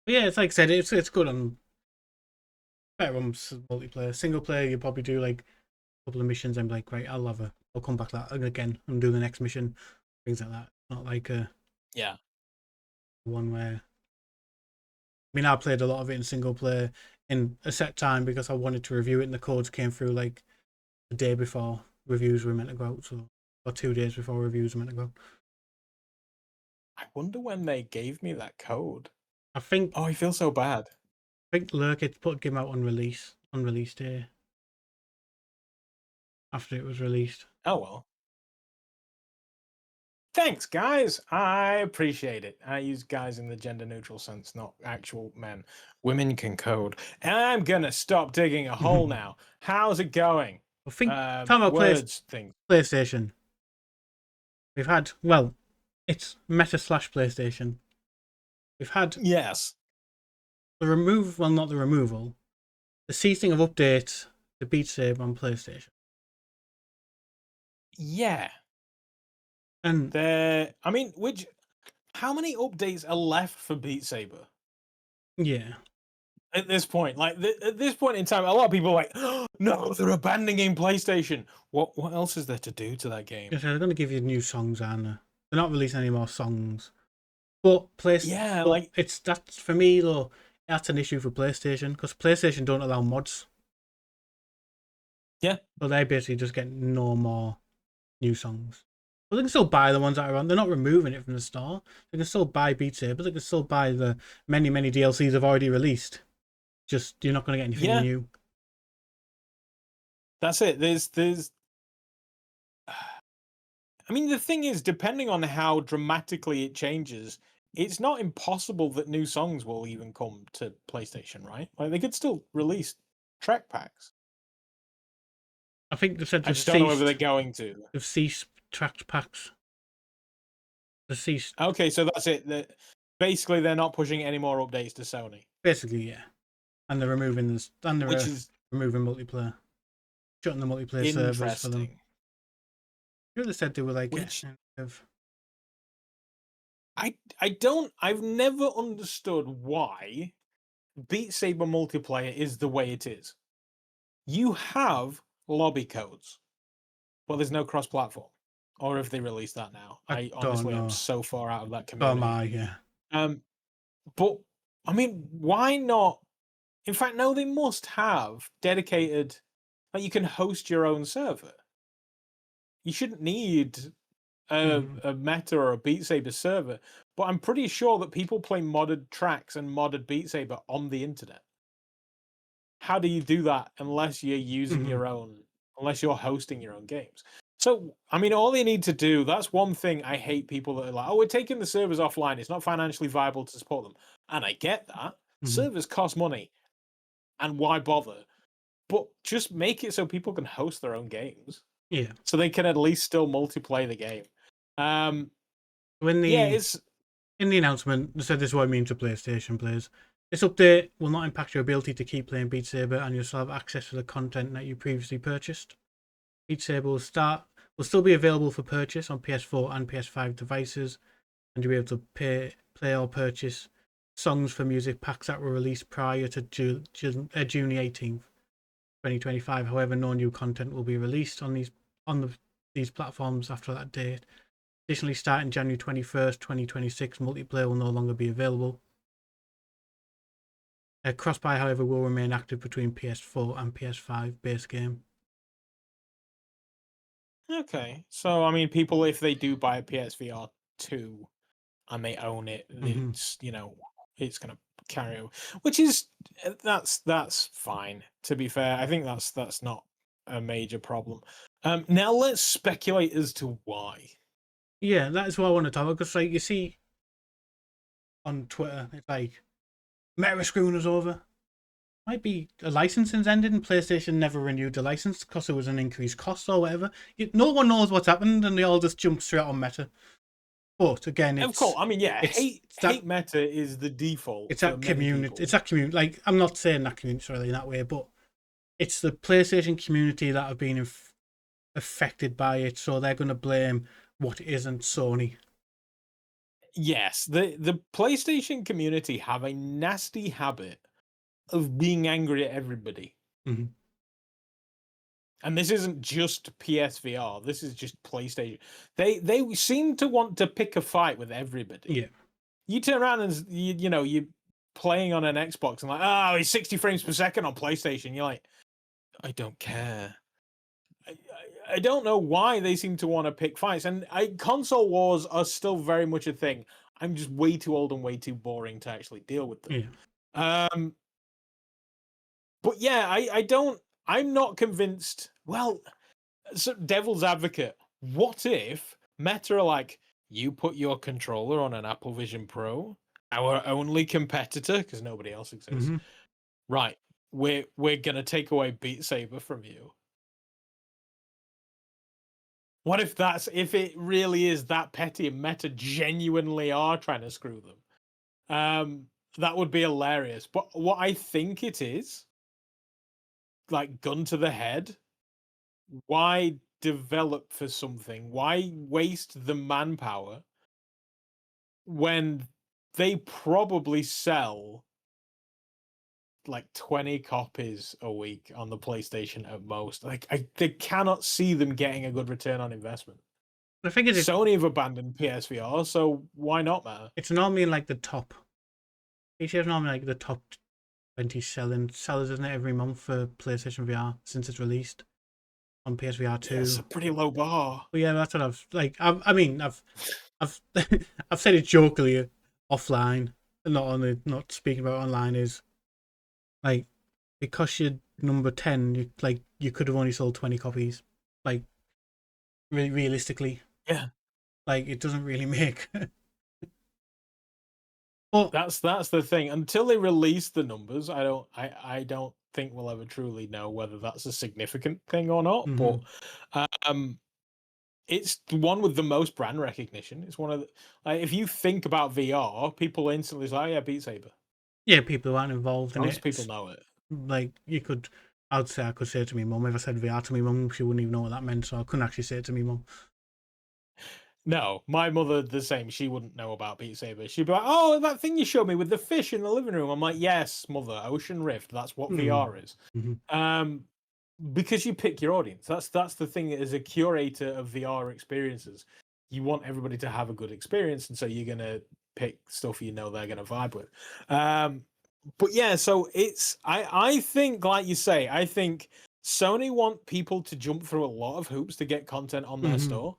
Yeah, it's like I said, it's good on better on multiplayer. Single player, you probably do like a couple of missions and be like, right, I'll come back that again and do the next mission, things like that. Not like Yeah. one where I mean, I played a lot of it in single player in a set time because I wanted to review it, and the codes came through like the day before reviews were meant to go out, or 2 days before reviews were meant to go out. I wonder when they gave me that code. I think Oh, I feel so bad. Lurk had came out on release day after it was released. Oh well. Thanks, guys. I appreciate it. I use guys in the gender neutral sense, not actual men. Women can code. And I'm gonna stop digging a hole now. How's it going? I think talking about Words things. PlayStation. We've had it's Meta / PlayStation. We've had Yes. the not the removal, the ceasing of updates to Beat Saber on PlayStation. Yeah. And how many updates are left for Beat Saber? yeah. At this point, like at this point in time, a lot of people are like, oh, no, they're abandoning PlayStation. What else is there to do to that game? Yeah, they're going to give you new songs, aren't they? They're not releasing any more songs. But that's for me though. That's an issue for PlayStation because PlayStation don't allow mods. Yeah. So they basically just get no more new songs. But they can still buy the ones that are on. They're not removing it from the store. They can still buy Beat Saber. They can still buy the many DLCs they've already released. Just you're not going to get anything new. That's it. There's. I mean, the thing is, depending on how dramatically it changes, it's not impossible that new songs will even come to PlayStation, right? Like they could still release track packs. I think they said I just don't know whether they're going to. They've ceased track packs. They've ceased. Okay, so that's it. Basically, they're not pushing any more updates to Sony. Basically, yeah. And they're removing this. And they're removing multiplayer, shutting the multiplayer servers for them. They said they were like, I've never understood why Beat Saber multiplayer is the way it is. You have lobby codes, but there's no cross-platform. Or if they release that now, I honestly am so far out of that community. Yeah. But I mean, why not? In fact, no, they must have dedicated. Like you can host your own server. You shouldn't need a Meta or a Beat Saber server, but I'm pretty sure that people play modded tracks and modded Beat Saber on the internet. How do you do that unless you're using your own, unless you're hosting your own games? So, I mean, all they need to do, that's one thing I hate people that are like, oh, we're taking the servers offline. It's not financially viable to support them. And I get that. Servers cost money. And why bother? But just make it so people can host their own games. Yeah. So they can at least still multiplayer the game. In the announcement, they said this is what it means to PlayStation players. This update will not impact your ability to keep playing Beat Saber, and you'll still have access to the content that you previously purchased. Beat Saber will still be available for purchase on PS4 and PS5 devices, and you'll be able to play or purchase songs for music packs that were released prior to June the 18th, 2025. However, no new content will be released on these platforms after that date. Additionally, starting January 21st, 2026, multiplayer will no longer be available. Cross-buy, however, will remain active between PS4 and PS5 base game. Okay, so I mean, people, if they do buy a PSVR 2 and they own it, it's it's gonna carry over, which is that's fine. To be fair, I think that's not a major problem. Now let's speculate as to why. Yeah, that is what I want to talk about, because like you see on Twitter, it's like Meta screwing us over. Might be a licensing's ended and PlayStation never renewed the license because there was an increased cost or whatever. No one knows what's happened and they all just jump straight on Meta. But again, Of course, I mean, yeah, it's hate meta is the default it's for that many community. people. It's that community. Like, I'm not saying that community really in that way, but it's the PlayStation community that have been affected by it, so they're going to blame what isn't Sony. Yes, the PlayStation community have a nasty habit of being angry at everybody. Mhm. And this isn't just PSVR. This is just PlayStation. They seem to want to pick a fight with everybody. Yeah. You turn around and you're playing on an Xbox and like, oh, it's 60 frames per second on PlayStation. You're like, I don't care. I don't know why they seem to want to pick fights. And console wars are still very much a thing. I'm just way too old and way too boring to actually deal with them. Yeah. But yeah, I'm not convinced. Well, so devil's advocate, what if Meta are like, you put your controller on an Apple Vision Pro, our only competitor, because nobody else exists. Mm-hmm. Right. We're gonna take away Beat Saber from you. What if it really is that petty and Meta genuinely are trying to screw them? That would be hilarious. But what I think it is, like gun to the head, why develop for something? Why waste the manpower when they probably sell like 20 copies a week on the PlayStation at most? Like they cannot see them getting a good return on investment. I think Sony have abandoned PSVR, so why not, man? it's normally in like the top. PC's normally like the top 20 sellers, isn't it, every month for PlayStation VR since it's released on PSVR 2. Yeah, it's a pretty low bar. But yeah, that's what I've like. I mean, I've I've said it jokingly offline, not speaking about online. Is like, because you're number 10, you could have only sold 20 copies. Like, realistically, Yeah, like, it doesn't really make. But that's the thing. Until they release the numbers, I don't think we'll ever truly know whether that's a significant thing or not. mhm. But it's the one with the most brand recognition. It's one of the, like, if you think about VR, people instantly say, "Oh yeah, Beat Saber." Yeah, people who aren't involved in Most people it, know it. like, I could say it to my mum. If I said VR to my mum, she wouldn't even know what that meant, so I couldn't actually say it to my mum. No, my mother the same. She wouldn't know about Beat Saber. She'd be like, "Oh, that thing you showed me with the fish in the living room." I'm like, "Yes, mother, Ocean Rift. That's what VR is." Mm-hmm. Because you pick your audience. That's the thing. As a curator of VR experiences, you want everybody to have a good experience, and so you're gonna pick stuff you know they're gonna vibe with. But yeah, so I think, like you say, I think Sony want people to jump through a lot of hoops to get content on their store.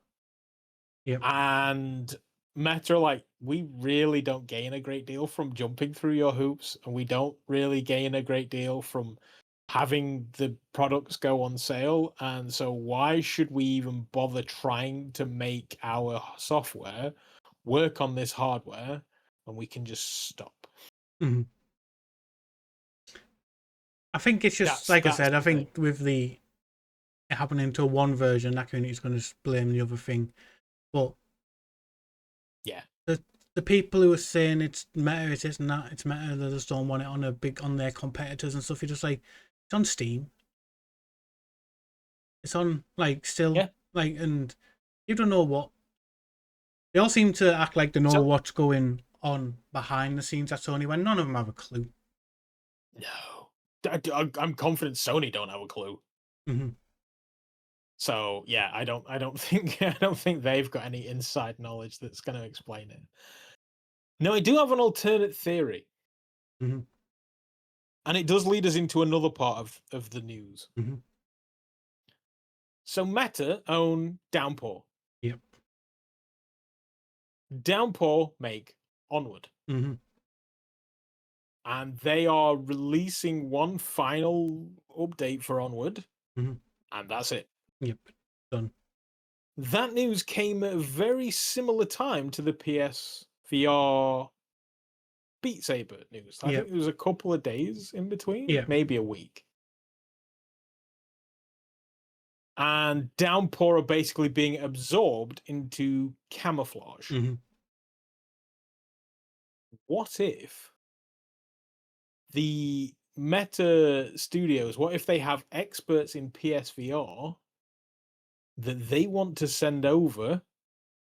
Yep. And Meta are like, we really don't gain a great deal from jumping through your hoops, and we don't really gain a great deal from having the products go on sale. And so why should we even bother trying to make our software work on this hardware when we can just stop? Mm-hmm. I think it's just like I said. I think with it happening to one version, that community's going to blame the other thing. But yeah, the people who are saying it's Meta, it isn't that, it's Meta, they just don't want it on their competitors and stuff. You're just like, it's on Steam. It's on, like, still, yeah. like, and you don't know what. They all seem to act like they know what's going on behind the scenes at Sony when none of them have a clue. No, I'm confident Sony don't have a clue. Mm-hmm. So yeah, I don't think they've got any inside knowledge that's going to explain it. No, I do have an alternate theory, Mm-hmm. and it does lead us into another part of the news. Mm-hmm. So Meta own Downpour. Yep. Downpour make Onward, Mm-hmm. and they are releasing one final update for Onward, Mm-hmm. and that's it. Yep. Done. That news came at a very similar time to the PSVR Beat Saber news. I think it was a couple of days in between, maybe a week. and Downpour are basically being absorbed into camouflage. Mm-hmm. What if the Meta Studios, what if they have experts in PSVR that they want to send over?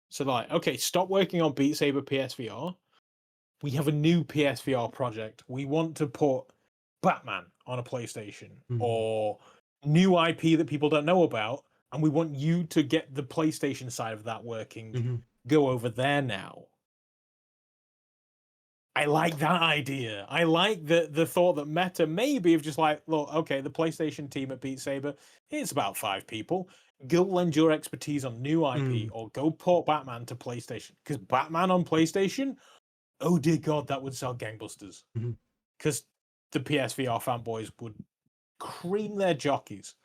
So they're like, okay, stop working on Beat Saber PSVR. We have a new PSVR project. We want to put Batman on a PlayStation or new IP that people don't know about, and we want you to get the PlayStation side of that working. Go over there now. I like that idea. I like the thought that Meta maybe have just like, look, okay, the PlayStation team at Beat Saber, it's about 5 people. Go lend your expertise on new IP or go port Batman to PlayStation. Because Batman on PlayStation, oh dear God, that would sell gangbusters. Because the PSVR fanboys would cream their jockeys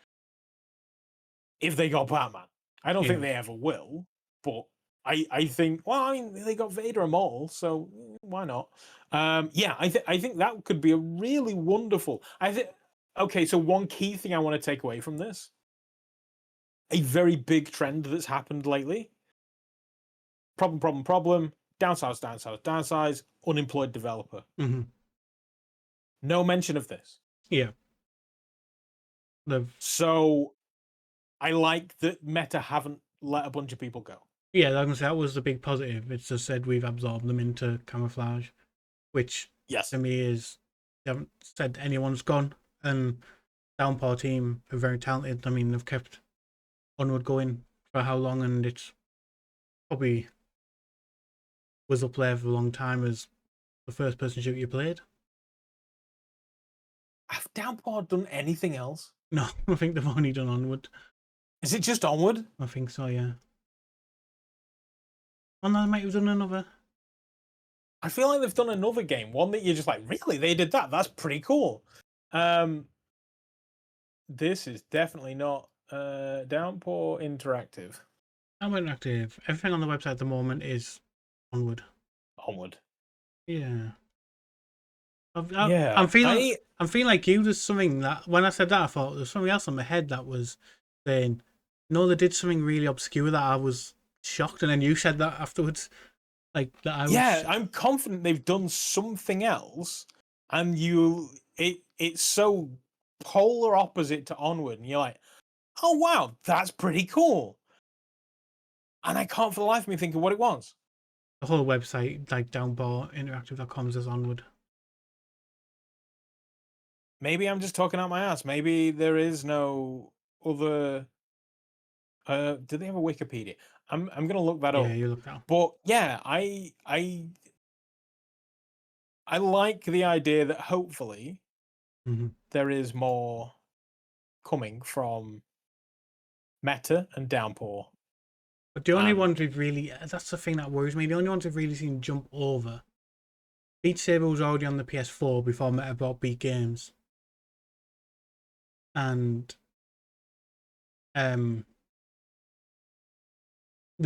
if they got Batman. I don't think they ever will, but I think, well, I mean, they got Vader Immortal, so why not? Yeah, I think that could be a really wonderful. Okay, so one key thing I want to take away from this, a very big trend that's happened lately. Problem. Downsize. Unemployed developer. No mention of this. Yeah. So I like that Meta haven't let a bunch of people go. Yeah, like I said, that was the big positive. It's just said we've absorbed them into camouflage, which to me is, they haven't said anyone's gone. And Downpour team are very talented. I mean, they've kept Onward going for how long, and it's probably was up there for a long time as the first person shooter you played. Have Downpour done anything else? No, I think they've only done Onward. Is it just Onward? I think so, yeah. Oh no, they might have done another. I feel like they've done another game. One that you're just like, really? They did that? That's pretty cool. This is definitely not Downpour Interactive. Downpour Interactive. Everything on the website at the moment is Onward. Yeah. I'm feeling like you. There's something that when I said that, I thought there's something else in my head that was saying, no, they did something really obscure that I was shocked, and then you said that afterwards. Like that, I'm confident they've done something else, and it's so polar opposite to Onward, and you're like, oh wow, that's pretty cool. And I can't for the life of me think of what it was. The whole website, like downpourinteractive.com, is Onward. Maybe I'm just talking out my ass. Maybe there is no other. Do they have a Wikipedia? I'm gonna look that up. Yeah, you look that up. But yeah, I like the idea that hopefully there is more coming from Meta and Downpour. But the only ones we've really, that's the thing that worries me, the only ones we've really seen jump over, Beat Saber was already on the PS4 before Meta bought Beat Games. And the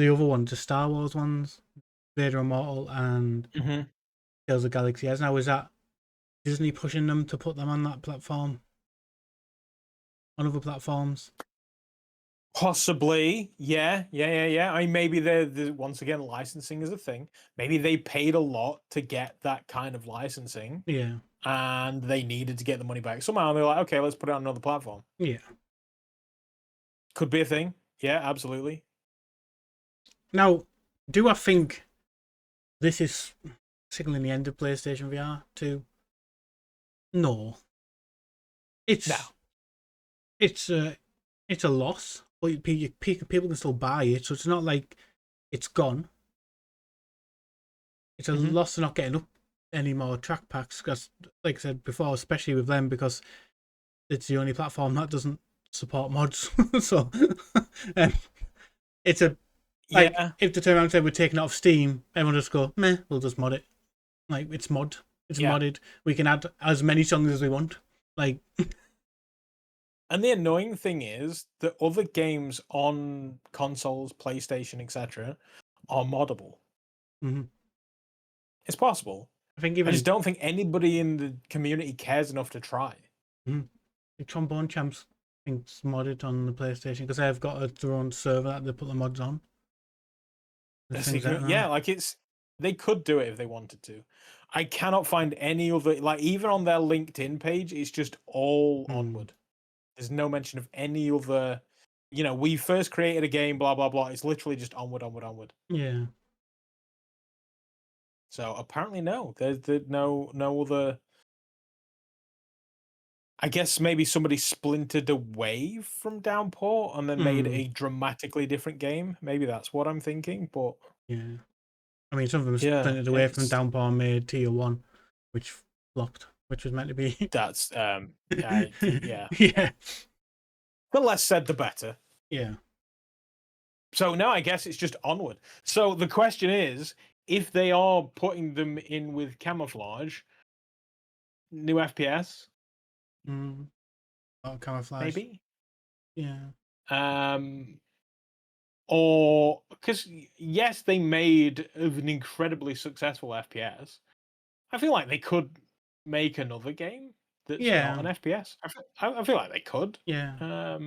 other ones, the Star Wars ones, Vader Immortal and Tales of Galaxy. As now, is that Disney pushing them to put them on that platform? On other platforms? Possibly, yeah. I mean, maybe they're once again, licensing is a thing. Maybe they paid a lot to get that kind of licensing. Yeah. And they needed to get the money back somehow. They're like, okay, let's put it on another platform. Yeah. Could be a thing. Yeah, absolutely. Now, do I think this is signaling the end of PlayStation VR 2? No. It's a loss, but people can still buy it, so it's not like it's gone. It's a loss of not getting up any more track packs, because, like I said before, especially with them, because it's the only platform that doesn't support mods. So it's a like if they turn around and say we're taking it off Steam, everyone just go, meh, we'll just mod it. Like it's modded. We can add as many songs as we want. Like. And the annoying thing is that other games on consoles, PlayStation, etc., are moddable. It's possible. I just don't think anybody in the community cares enough to try. The Trombone Champs think it's modded on the PlayStation because they've got their own server that they put the mods on. Yeah, like they could do it if they wanted to. I cannot find any other, like even on their LinkedIn page, it's just all Onward. There's no mention of any other, we first created a game, blah blah blah. It's literally just onward, onward, onward. Yeah. So apparently no, there's no other. I guess maybe somebody splintered away from Downpour and then made a dramatically different game. Maybe that's what I'm thinking, but yeah. I mean, some of them splintered away from Downpour and made Tier 1, which flopped, which was meant to be. That's, yeah. Yeah. The less said, the better. Yeah. So now I guess it's just Onward. So the question is, if they are putting them in with camouflage, new FPS? Oh, camouflage. Maybe? Yeah. Or, because yes, they made an incredibly successful FPS. I feel like they could make another game that's not an FPS. I feel like they could. Yeah.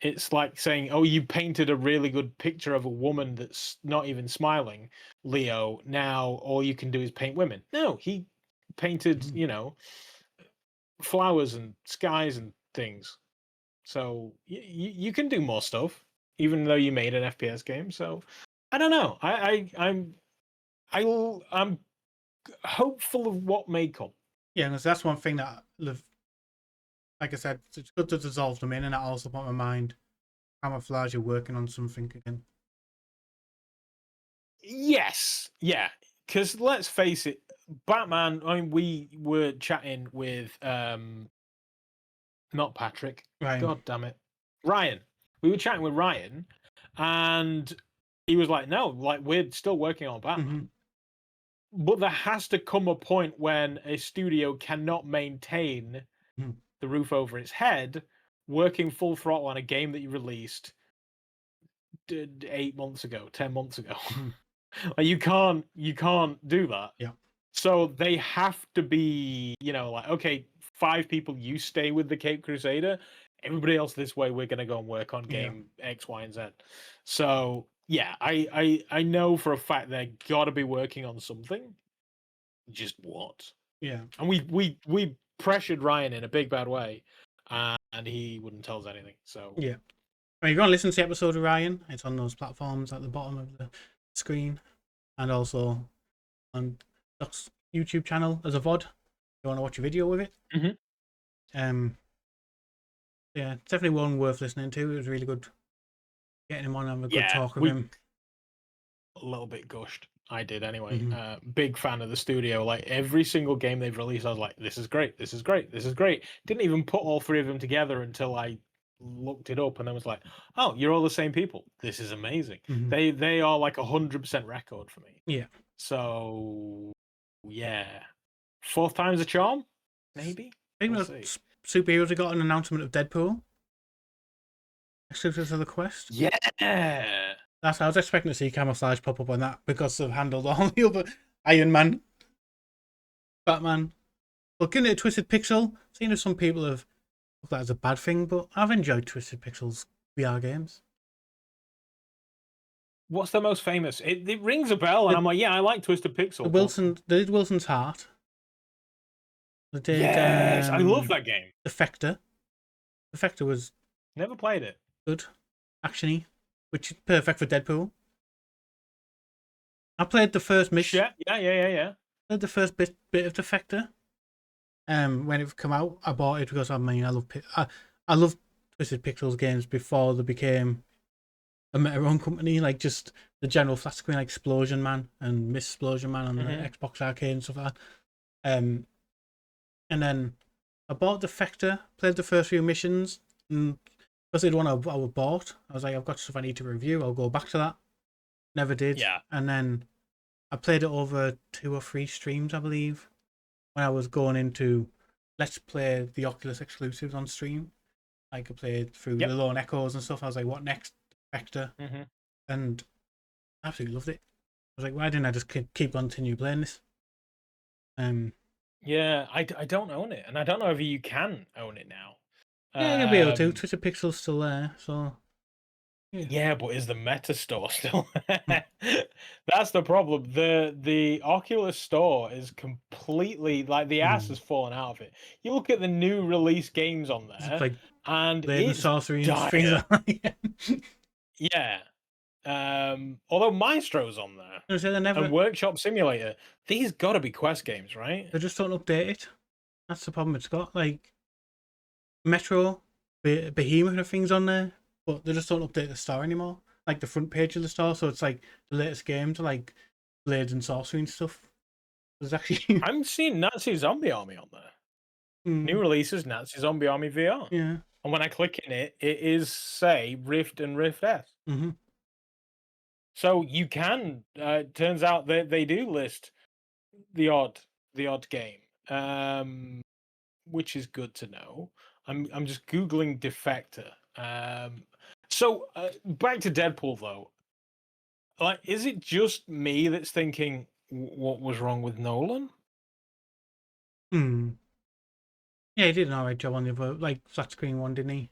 It's like saying, oh, you painted a really good picture of a woman that's not even smiling, Leo. Now all you can do is paint women. No, he painted, flowers and skies and things. So you can do more stuff, even though you made an FPS game. So I don't know. I'm hopeful of what may come. Yeah, because that's one thing that, like I said, it's good to dissolve them in, and I also put my mind, camouflage are working on something again. Yes, yeah. Because let's face it, Batman. I mean, we were chatting with not Patrick. Ryan. God damn it, Ryan. We were chatting with Ryan, and he was like, "No, like we're still working on Batman." But there has to come a point when a studio cannot maintain the roof over its head, working full throttle on a game that you released 8 months ago, 10 months ago. Like you can't do that. Yeah. So they have to be, like, okay, 5 people, you stay with the Cape Crusader. Everybody else this way, we're gonna go and work on game X, Y, and Z. So yeah, I know for a fact they gotta be working on something. Just what? Yeah. And we pressured Ryan in a big bad way, and he wouldn't tell us anything. So yeah. Well, you're going to listen to the episode of Ryan. It's on those platforms at the bottom of the screen, and also on Doc's YouTube channel as a VOD. If you want to watch a video with it. Yeah, it's definitely one worth listening to. It was really good getting him on and having a good talk with him. A little bit gushed. I did anyway. Big fan of the studio. Like every single game they've released, I was like, "This is great. This is great. This is great." Didn't even put all 3 of them together until I looked it up, and then was like, "Oh, you're all the same people. This is amazing." They are like 100% record for me. Yeah. So yeah, 4th time's a charm. Maybe. We'll superheroes, we got an announcement of Deadpool exclusive to the Quest. Yeah. I was expecting to see camouflage pop up on that because they've handled all the other Iron Man, Batman. Looking at Twisted Pixel, seeing if some people have looked that as a bad thing, but I've enjoyed Twisted Pixel's VR games. What's the most famous? It rings a bell, and I'm like, yeah, I like Twisted Pixel. They did Wilson's Heart. They did, yes, I love that game. Defector. Defector was never played it. Good, actiony, which is perfect for Deadpool. I played the first mission. Yeah. Played the first bit of Defector. When it came out, I bought it because I love Twisted Pixels games before they became a their own company, like just the general flat screen, like Explosion Man and Miss Explosion Man on the Xbox Arcade and stuff like that. And then I bought Defector, played the first few missions, and because it was one I bought, I was like, I've got stuff I need to review, I'll go back to that. Never did. Yeah. And then I played it over 2 or 3 streams, I believe, when I was going into Let's Play the Oculus exclusives on stream. I could play through the Lone Echoes and stuff. I was like, what next? Defector. And I absolutely loved it. I was like, why didn't I just keep continue playing this? Yeah, I don't own it, and I don't know if you can own it now. Yeah, you'll be able to. Um, Twitter Pixel's still there, so yeah, but is the Meta store still Hmm. there? That's the problem. The Oculus store is completely like the ass Hmm. has fallen out of it. You look at the new release games on It's there, like and Blade and it's Sorcery and things dire. like that. Yeah. Although Maestro's on there I say and Workshop Simulator, these got to be Quest games, right? they just don't update it. That's the problem it's got. Like Metro, Behemoth and things on there, but they just don't update the store anymore. Like the front page of the store, so it's like the latest games, like Blades and Sorcery and stuff. There's actually, I'm seeing Nazi Zombie Army on there. New Mm, releases Nazi Zombie Army VR. yeah, And when I click in it, it is, say, Rift and Rift S. hmm So you can, turns out that they do list the odd game, which is good to know. I'm just Googling Defector. Back to Deadpool though. Like, is it just me that's thinking what was wrong with Nolan? mm. Yeah, he did an alright job on the other, like flat screen one, didn't he?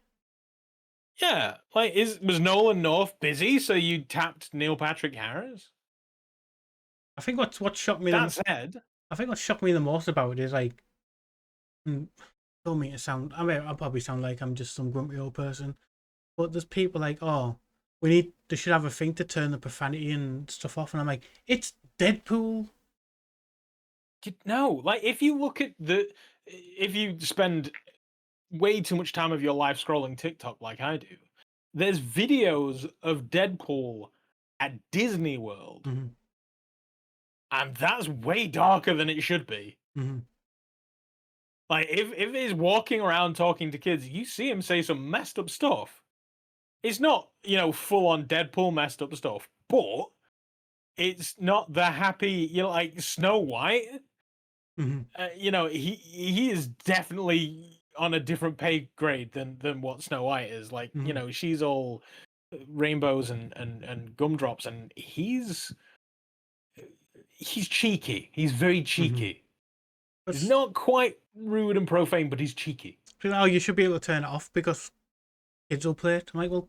Yeah, like was Nolan North busy so you tapped Neil Patrick Harris? I think what shocked me That said, I think what shocked me the most about it is like, mm, don't mean to sound, I mean, I'll probably sound like I'm just some grumpy old person, but there's people like, oh, they should have a thing to turn the profanity and stuff off, and I'm like, it's Deadpool. no, like if you spend way too much time of your life scrolling TikTok like I do, there's videos of Deadpool at Disney World, Mm-hmm. and that's way darker than it should be. Mm-hmm. Like if he's walking around talking to kids, you see him say some messed up stuff. It's not, full on Deadpool messed up stuff, but it's not the happy, like Snow White. Mm-hmm. He is definitely on a different pay grade than what Snow White is. Like, Mm-hmm. she's all rainbows and gumdrops, and he's cheeky. He's very Mm-hmm. cheeky. He's But not quite rude and profane, but he's cheeky. oh, you should be able to turn it off because kids will play it. I'm like, well,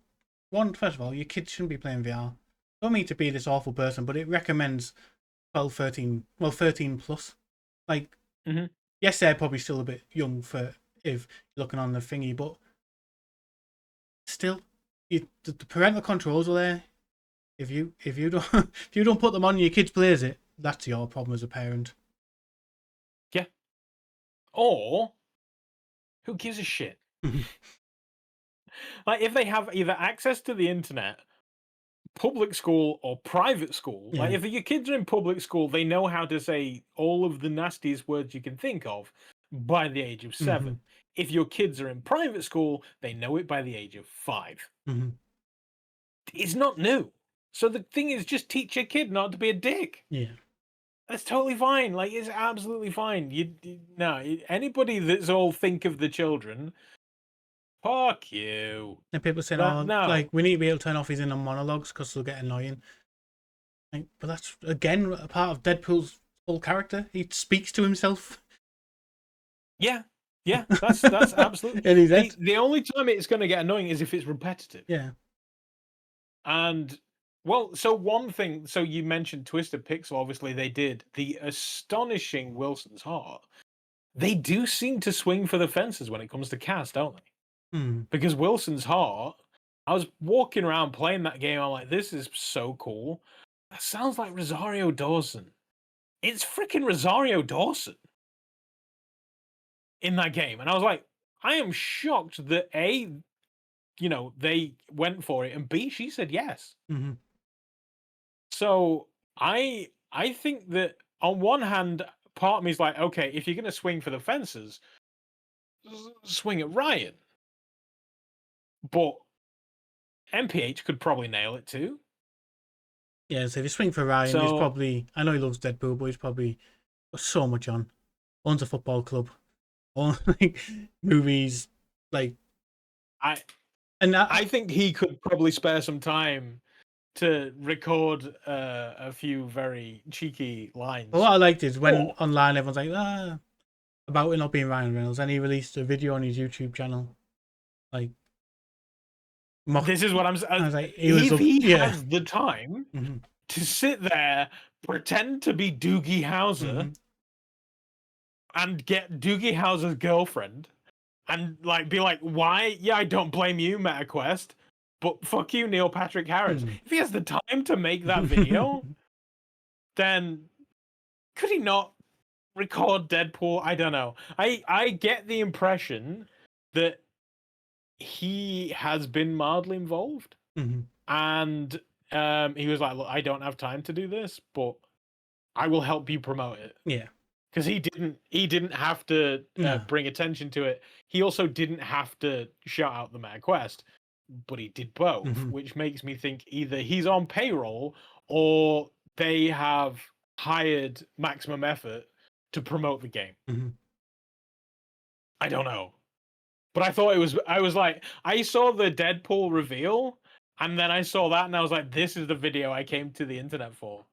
first of all, your kids shouldn't be playing VR. Don't mean to be this awful person, but it recommends 12, 13, well, 13 plus. Like, Mhm. yes, they're probably still a bit young for if you're looking on the thingy, but still, the parental controls are there. If you don't if you don't put them on, your kids plays it. That's your problem as a parent. Yeah. Or who gives a shit? Like if they have either access to the internet, public school or private school, like Yeah. if your kids are in public school, they know how to say all of the nastiest words you can think of by the age of 7. Mhm. If your kids are in private school, they know it by the age of 5. Mhm. It's not new. So the thing is, just teach your kid not to be a dick. Yeah. That's totally fine. Like it's absolutely fine. Anybody that's all think of the children, fuck you. And people saying, That "Oh, like no. we need to be able to turn off his inner monologues because they'll get annoying." Like, but that's again a part of Deadpool's whole character. He speaks to himself. Yeah, yeah, that's absolutely. In his head. The only time it's going to get annoying is if it's repetitive. Yeah. And well, so one thing. So you mentioned Twisted Pixel. Obviously, they did the astonishing Wilson's Heart. They do seem to swing for the fences when it comes to cast, don't they? Hmm. Because Wilson's Heart, I was walking around playing that game. I'm like, this is so cool. That sounds like Rosario Dawson. It's freaking Rosario Dawson in that game. And I was like, I am shocked that A, they went for it, and B, she said yes. Mm-hmm. So I think that on one hand, part of me is like, okay, if you're gonna swing for the fences, swing at Ryan. But MPH could probably nail it too. Yeah. So if you swing for Ryan, he's So probably. I know he loves Deadpool, but he's probably got so much on. Owns a football club. Owns like movies. Like I and I think he could probably spare some time to record a few very cheeky lines. But what I liked is when Or online everyone's like, about it not being Ryan Reynolds, and he released a video on his YouTube channel like This is what I'm I saying. was like, If he yeah. has the time Mm-hmm. to sit there, pretend to be Doogie Howser, Mm-hmm. and get Doogie Howser's girlfriend, and like be like, why? Yeah, I don't blame you, MetaQuest, but fuck you, Neil Patrick Harris. Mm. If he has the time to make that video, then could he not record Deadpool? I don't know. I get the impression that he has been mildly involved, Mm-hmm. and he was like, look, I don't have time to do this, but I will help you promote it. Yeah. Because he didn't have to No. bring attention to it. He also didn't have to shout out the Meta Quest, but he did both, Mm-hmm. which makes me think either he's on payroll or they have hired Maximum Effort to promote the game. Mm-hmm. I don't know. But I was like, I saw the Deadpool reveal, and then I saw that, and I was like, this is the video I came to the internet for.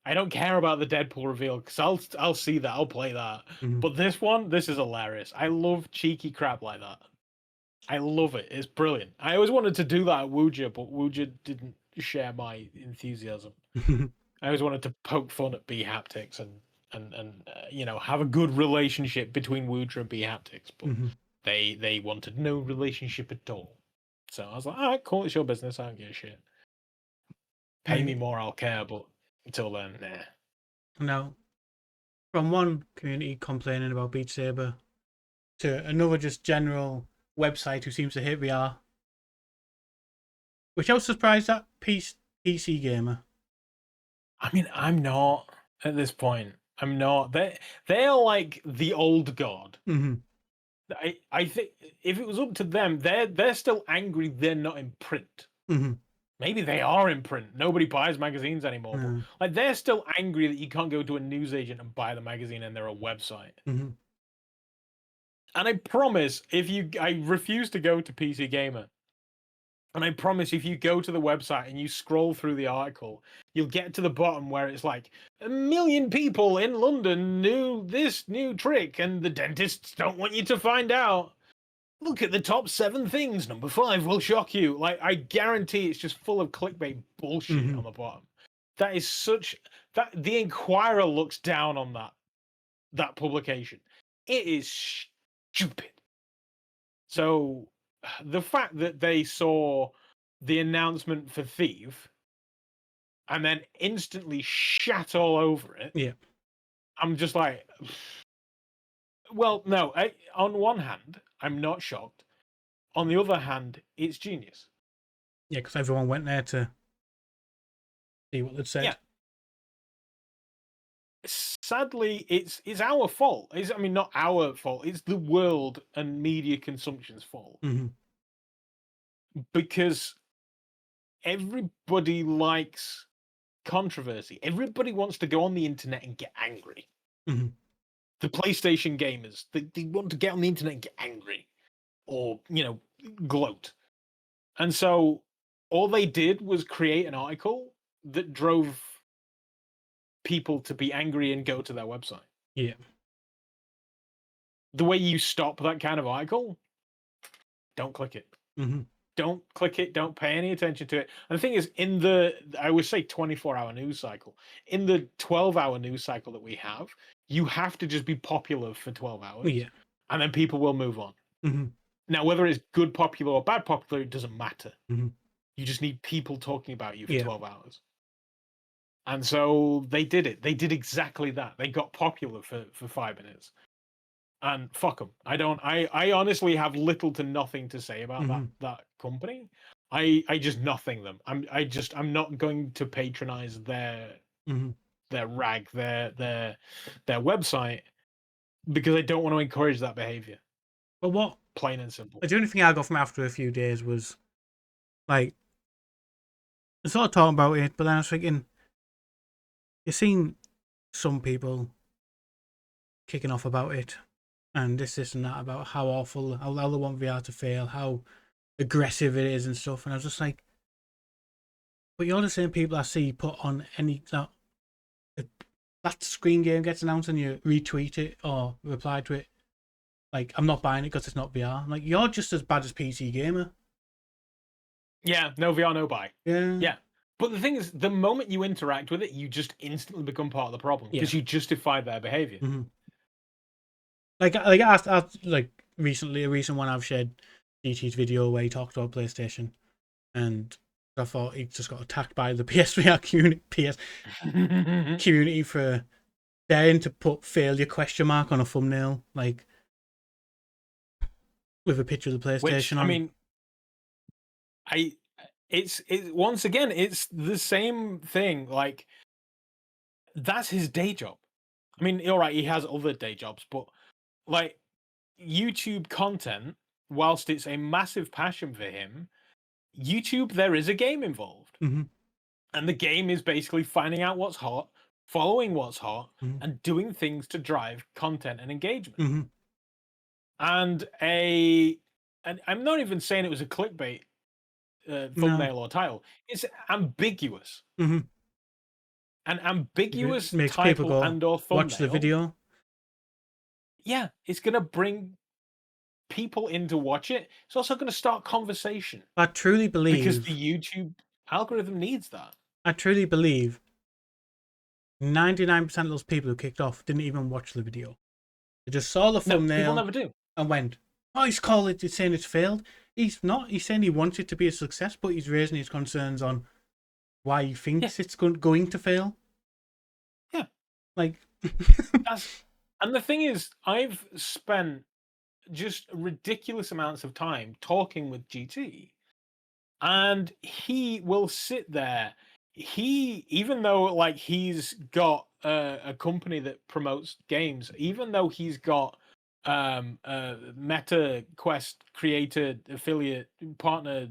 I don't care about the Deadpool reveal, because I'll see that, I'll play that. Mm-hmm. But this is hilarious. I love cheeky crap like that. I love it. It's brilliant. I always wanted to do that at Wooja, but Wooja didn't share my enthusiasm. I always wanted to poke fun at B Haptics and you know, have a good relationship between Wooja and B Haptics, but Mm-hmm. they wanted no relationship at all. So I was like, all right, cool, it's your business. I don't give a shit. Pay me more, I'll care. But until then, nah. Now, from one community complaining about Beat Saber to another just general website who seems to hate VR, which I was surprised at, PC Gamer. I mean, I'm not at this point. I'm not. They're like the old god. Mm-hmm. I think if it was up to them, they're still angry they're not in print. Mm-hmm. Maybe they are in print. Nobody buys magazines anymore. No. But, like, they're still angry that you can't go to a newsagent and buy the magazine and they're a website. Mm-hmm. And I promise, I refuse to go to PC Gamer. And I promise, if you go to the website and you scroll through the article, you'll get to the bottom where it's like, 1 million people in London knew this new trick, and the dentists don't want you to find out. Look at the top 7 things. Number 5 will shock you. Like, I guarantee it's just full of clickbait bullshit Mm-hmm. on the bottom. That is such that the Inquirer looks down on that publication. It is stupid. So the fact that they saw the announcement for Thief and then instantly shat all over it, Yeah. I'm just like, well, no. On one hand, I'm not shocked. On the other hand, it's genius. Yeah, because everyone went there to see what they'd said. Yeah. Sadly, it's our fault. I mean, not our fault. It's the world and media consumption's fault. Mm-hmm. Because everybody likes controversy. Everybody wants to go on the internet and get angry. Mm-hmm. The PlayStation gamers, they want to get on the internet and get angry. Or, you know, gloat. And so all they did was create an article that drove people to be angry and go to their website. Yeah. The way you stop that kind of article, don't click it. Mm-hmm. Don't click it. Don't pay any attention to it. And the thing is, in the, I would say 24-hour news cycle, in the 12-hour news cycle that we have, you have to just be popular for 12 hours. Yeah. And then people will move on. Mm-hmm. Now, whether it's good popular or bad popular, it doesn't matter. Mm-hmm. You just need people talking about you for Yeah. 12 hours. And so they did it. They did exactly that. They got popular for 5 minutes. And fuck them. I honestly have little to nothing to say about Mm-hmm. that company. I just nothing them. I'm not going to patronize their Mm-hmm. their rag, their website, because I don't want to encourage that behavior. But what? Plain and simple. The only thing I got from after a few days was like, I sort of talking about it, but then I was thinking, you've seen some people kicking off about it, and this and that, about how awful, how they want VR to fail, how aggressive it is and stuff. And I was just like, but you're the same people I see put on any that screen game gets announced and you retweet it or reply to it Like, I'm not buying it because it's not VR. I'm like, you're just as bad as PC gamer. Yeah, no VR, no buy. Yeah. Yeah. But the thing is, the moment you interact with it, you just instantly become part of the problem because Yeah. you justify their behavior. Mm-hmm. Like I like recently, a recent one I've shared DT's video where he talked about PlayStation, and I thought he just got attacked by the PSVR community for daring to put failure question mark on a thumbnail, like with a picture of the PlayStation Which, on. I mean, it's once again, it's the same thing. Like, that's his day job. I mean, all right, he has other day jobs, but like YouTube content, whilst it's a massive passion for him, YouTube, there is a game involved. Mm-hmm. And the game is basically finding out what's hot, following what's hot, Mm-hmm. and doing things to drive content and engagement. Mm-hmm. And I'm not even saying it was a clickbait thumbnail or title. It's ambiguous. Mm-hmm. An ambiguous It makes people title go, and or thumbnail. watch the video. Yeah, it's gonna bring people in to watch it. It's also gonna start conversation. I truly believe, because the YouTube algorithm needs that. I truly believe 99% of those people who kicked off didn't even watch the video. They just saw the No, people thumbnail never do. and went, "Oh, he's saying it's failed." He's not. He's saying he wants it to be a success, but he's raising his concerns on why he thinks it's going to fail. Yeah, like and the thing is, I've spent just ridiculous amounts of time talking with GT, and he will sit there. Even though like he's got a company that promotes games, even though he's got Meta Quest creator affiliate partner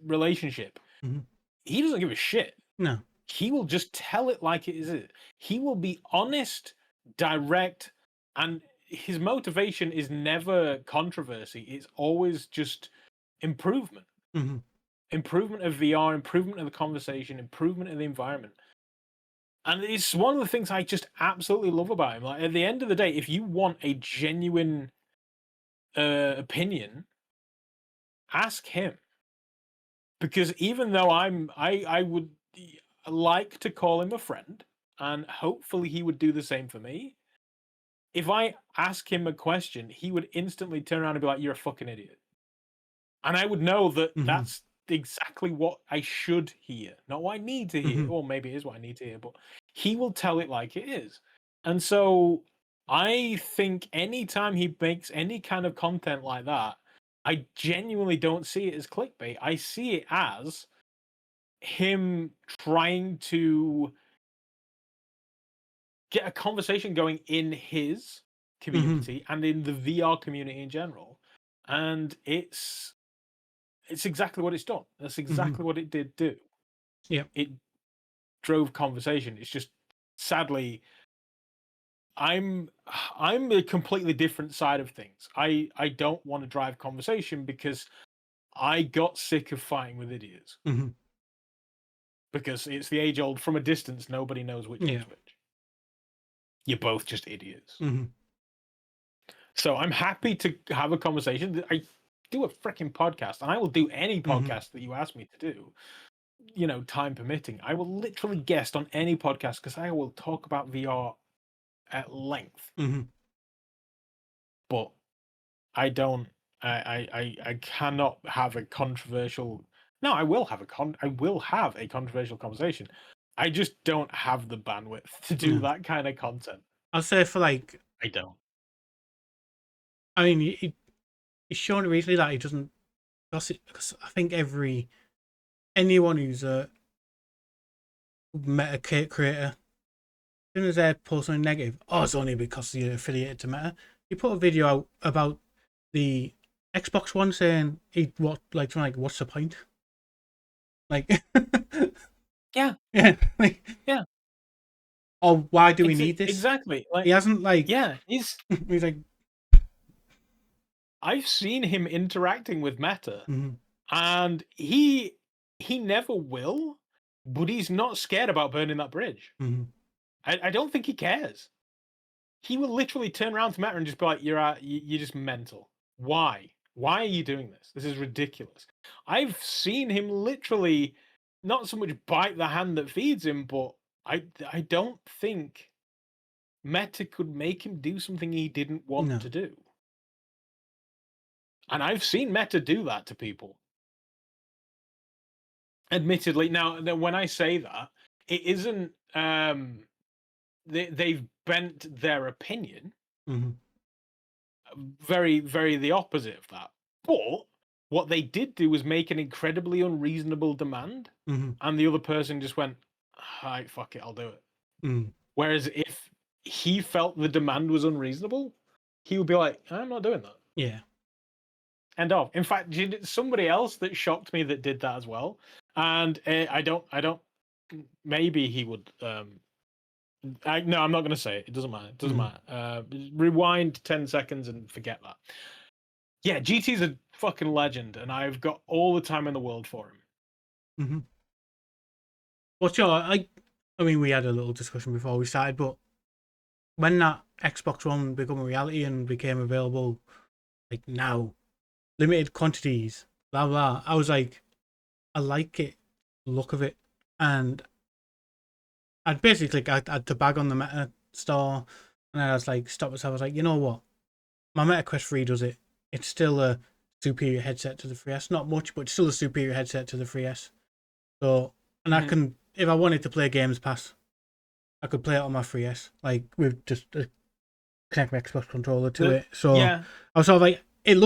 relationship, mm-hmm. he doesn't give a shit. No, he will just tell it like it is. He will be honest, direct, and his motivation is never controversy. It's always just improvement. mm-hmm. Improvement of VR, improvement of the conversation, improvement of the environment. And it's one of the things I just absolutely love about him. Like, at the end of the day, if you want a genuine opinion, ask him. Because even though I would like to call him a friend, and hopefully he would do the same for me. If I ask him a question, he would instantly turn around and be like, "You're a fucking idiot," and I would know that Mm-hmm. that's exactly what I should hear, not what I need to hear. Mm-hmm. Or maybe it is what I need to hear, but he will tell it like it is. And so I think anytime he makes any kind of content like that, I genuinely don't see it as clickbait. I see it as him trying to get a conversation going in his community and in the VR community in general. And it's exactly what it's done. That's exactly what it did do. Yeah. It drove conversation. It's just sadly I'm a completely different side of things. I don't want to drive conversation because I got sick of fighting with idiots. Mm-hmm. Because it's the age old, from a distance, nobody knows which one's which. You're both just idiots. Mm-hmm. So I'm happy to have a conversation. I do a freaking podcast, and I will do any podcast that you ask me to do, time permitting. I will literally guest on any podcast because I will talk about VR at length. Mm-hmm. But I don't. I cannot have a controversial. No, I will have a controversial conversation. I just don't have the bandwidth to do that kind of content. I'll say for like, I don't. I mean, he's shown recently that he doesn't. Because I think anyone who's a Meta creator, as soon as they post something negative, it's only because you're affiliated to Meta. He put a video out about the Xbox One saying what's the point? Like, yeah, yeah. Or why do we need this? Exactly. He hasn't he's like. I've seen him interacting with Meta, and he never will, but he's not scared about burning that bridge. I don't think he cares. he will literally turn around to Meta and just be like, you're just mental. Why? Why are you doing this? This is ridiculous. I've seen him literally not so much bite the hand that feeds him, but I don't think Meta could make him do something he didn't want No. to do. And I've seen Meta do that to people. Admittedly, now when I say that, it isn't they've bent their opinion. Mm-hmm. Very, very the opposite of that. But what they did do was make an incredibly unreasonable demand, Mm-hmm. and the other person just went, "Alright, fuck it, I'll do it." Mm. Whereas if he felt the demand was unreasonable, he would be like, "I'm not doing that." Yeah. End of. In fact, somebody else that shocked me that did that as well, and I don't. Maybe he would. No, I'm not going to say it. It doesn't matter. It doesn't matter. Rewind 10 seconds and forget that. Yeah, GT's a fucking legend, and I've got all the time in the world for him. Mm-hmm. Well, sure. I mean, we had a little discussion before we started, but when that Xbox One became a reality and became available, like now, limited quantities, blah blah, I was like, I like it, look of it, and I'd basically I had to bag on the Meta store, and I was like, stop myself. I was like, you know what, my Meta Quest 3 does it. It's still a superior headset to the 3S. Not much, but it's still a superior headset to the 3S. So, and I can, if I wanted to play Games Pass, I could play it on my 3S, like with just connect my Xbox controller to it. So yeah, I was sort of like, it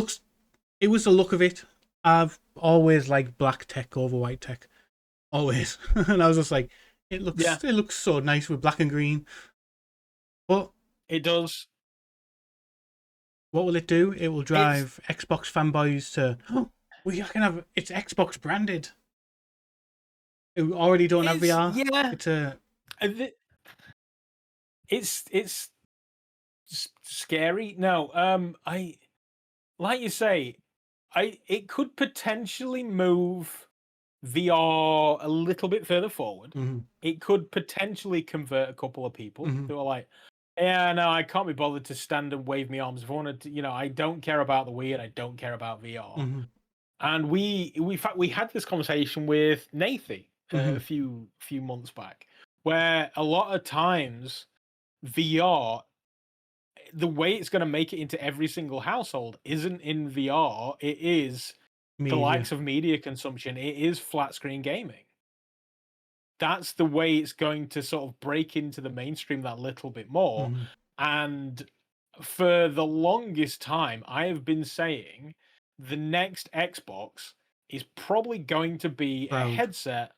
was the look of it. I've always liked black tech over white tech, always, and I was just like, it looks so nice with black and green. But it does. what will it do? It will drive Xbox fanboys to, oh, we can have it's Xbox branded. We already don't have VR. Yeah, It's a. It's scary. No, I like you say, it could potentially move VR a little bit further forward. Mm-hmm. It could potentially convert a couple of people Mm-hmm. who are like, yeah, no, I can't be bothered to stand and wave my arms. If I wanted to, I don't care about the Wii and I don't care about VR. Mm-hmm. And in fact, we had this conversation with Nathy a few months back, where a lot of times VR, the way it's going to make it into every single household isn't in VR. It is the likes of media consumption. It is flat screen gaming. That's the way it's going to sort of break into the mainstream that little bit more. Mm-hmm. And for the longest time, I have been saying the next Xbox is probably going to be a headset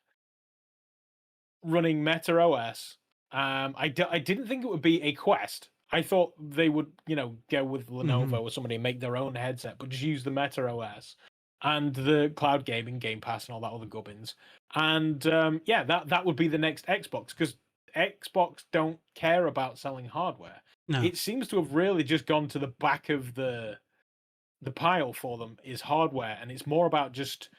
running Meta OS. I didn't think it would be a Quest. I thought they would, go with Lenovo or somebody and make their own headset, but just use the Meta OS and the cloud gaming, Game Pass, and all that other gubbins. And that would be the next Xbox, because Xbox don't care about selling hardware. No. It seems to have really just gone to the back of the pile for them is hardware, and it's more about just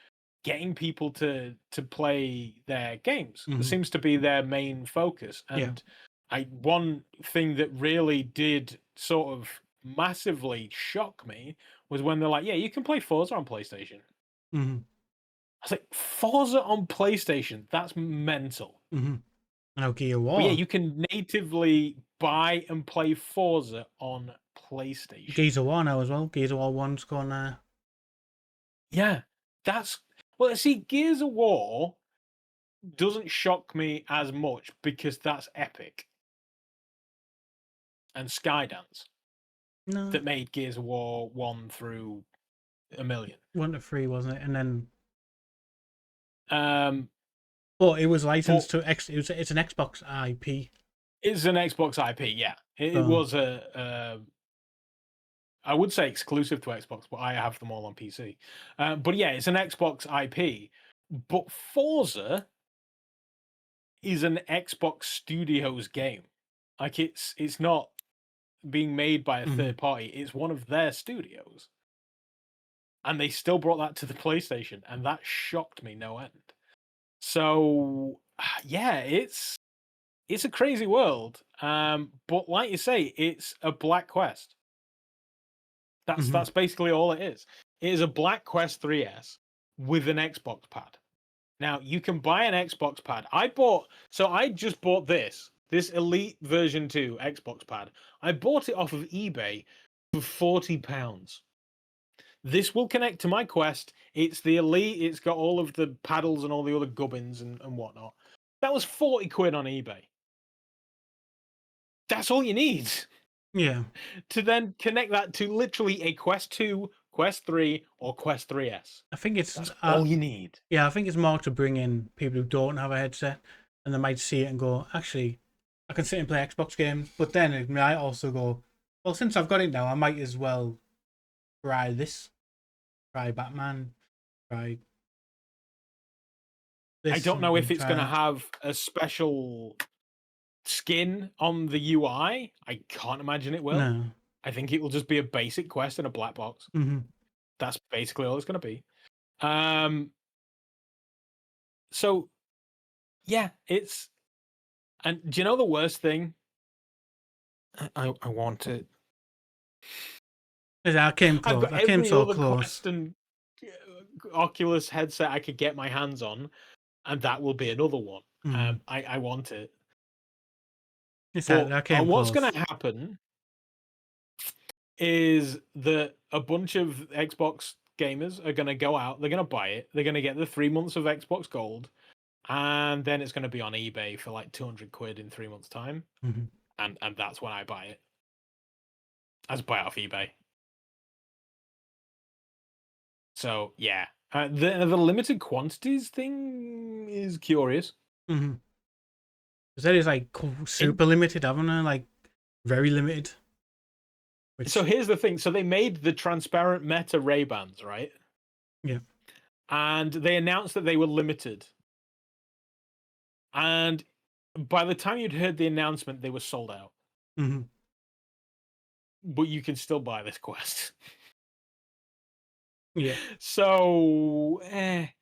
getting people to play their games. It seems to be their main focus. And one thing that really did sort of massively shock me was when they're like, yeah, you can play Forza on PlayStation. Mm-hmm. I was like, Forza on PlayStation? That's mental. Mm-hmm. No, Gear War. But yeah, you can natively buy and play Forza on PlayStation. Gears of War now as well. Gears of War 1's gone there. Yeah, well, see, Gears of War doesn't shock me as much because that's Epic and Skydance that made Gears of War 1 through a million. 1 to 3, wasn't it? And then but it was licensed to it's an Xbox IP. It's an Xbox IP, yeah. It was I would say exclusive to Xbox, but I have them all on PC. But yeah, it's an Xbox IP. But Forza is an Xbox Studios game. Like it's not being made by a third party. It's one of their studios. And they still brought that to the PlayStation, and that shocked me no end. So yeah, it's it's a crazy world. But like you say, it's a black Quest. That's basically all it is. It is a black Quest 3S with an Xbox pad. Now you can buy an Xbox pad. I just bought this Elite version 2 Xbox pad. I bought it off of eBay for £40. This will connect to my Quest. It's the Elite. It's got all of the paddles and all the other gubbins and whatnot. That was 40 quid on eBay. That's all you need. Yeah. To then connect that to literally a Quest 2, Quest 3, or Quest 3S. I think it's That's all you need. Yeah, I think it's more to bring in people who don't have a headset, and they might see it and go, actually, I can sit and play Xbox games. But then it might also go, well, since I've got it now, I might as well try this, try Batman, try this. I don't know if it's going to that. have a special skin on the UI. I can't imagine it will. No. I think it will just be a basic Quest in a black box. That's basically all it's going to be. So, yeah, it's... And do you know the worst thing? I want it. I came close. I came so close. Quest and Oculus headset I could get my hands on, and that will be another one. I want it. What's going to happen is that a bunch of Xbox gamers are going to go out, they're going to buy it, they're going to get the 3 months of Xbox Gold, and then it's going to be on eBay for like 200 quid in 3 months' time. And that's when I buy it. I just buy it off eBay. So, yeah. The limited quantities thing is curious. Because that is like super limited, haven't they? Like, very limited. So here's the thing. So they made the transparent Meta Ray-Bans, right? Yeah. And they announced that they were limited. And by the time you'd heard the announcement, they were sold out. But you can still buy this Quest. Yeah. So,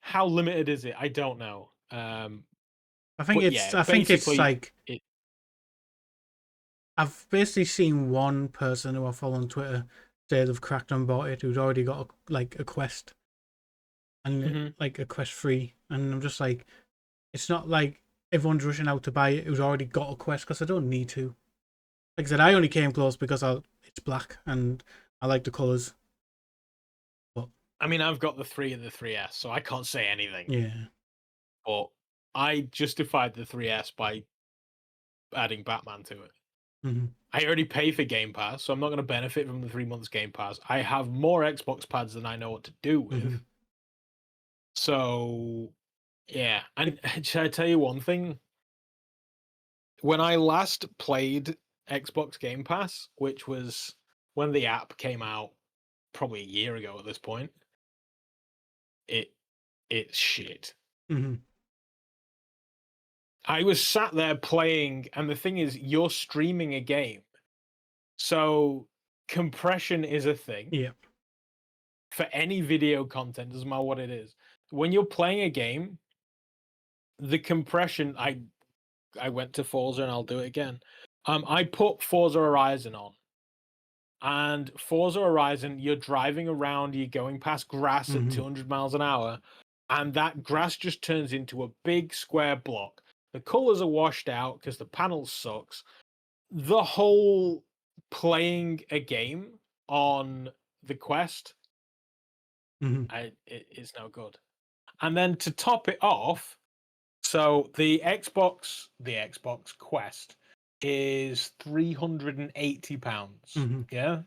how limited is it? I don't know. I think it's like... I've basically seen one person who I follow on Twitter say they've cracked and bought it, who's already got a Quest, and like a Quest 3, and I'm just like, it's not like everyone's rushing out to buy it who's already got a Quest, because I don't need to. Like I said, I only came close because it's black and I like the colours. But I mean, I've got the 3 and the 3S, so I can't say anything. Yeah. But I justified the 3S by adding Batman to it. I already pay for Game Pass, so I'm not going to benefit from the 3 months Game Pass. I have more Xbox pads than I know what to do with. So, yeah. And should I tell you one thing? When I last played Xbox Game Pass, which was when the app came out probably a year ago at this point, it's shit. I was sat there playing, and the thing is, you're streaming a game. So compression is a thing. Yeah. For any video content, doesn't matter what it is. When you're playing a game, the compression, I went to Forza and I'll do it again. I put Forza Horizon on. And Forza Horizon, you're driving around, you're going past grass at 200 miles an hour, and that grass just turns into a big square block. The colors are washed out because the panel sucks. The whole playing a game on the Quest, it's no good. And then to top it off, so the Xbox Quest is £380. Yeah.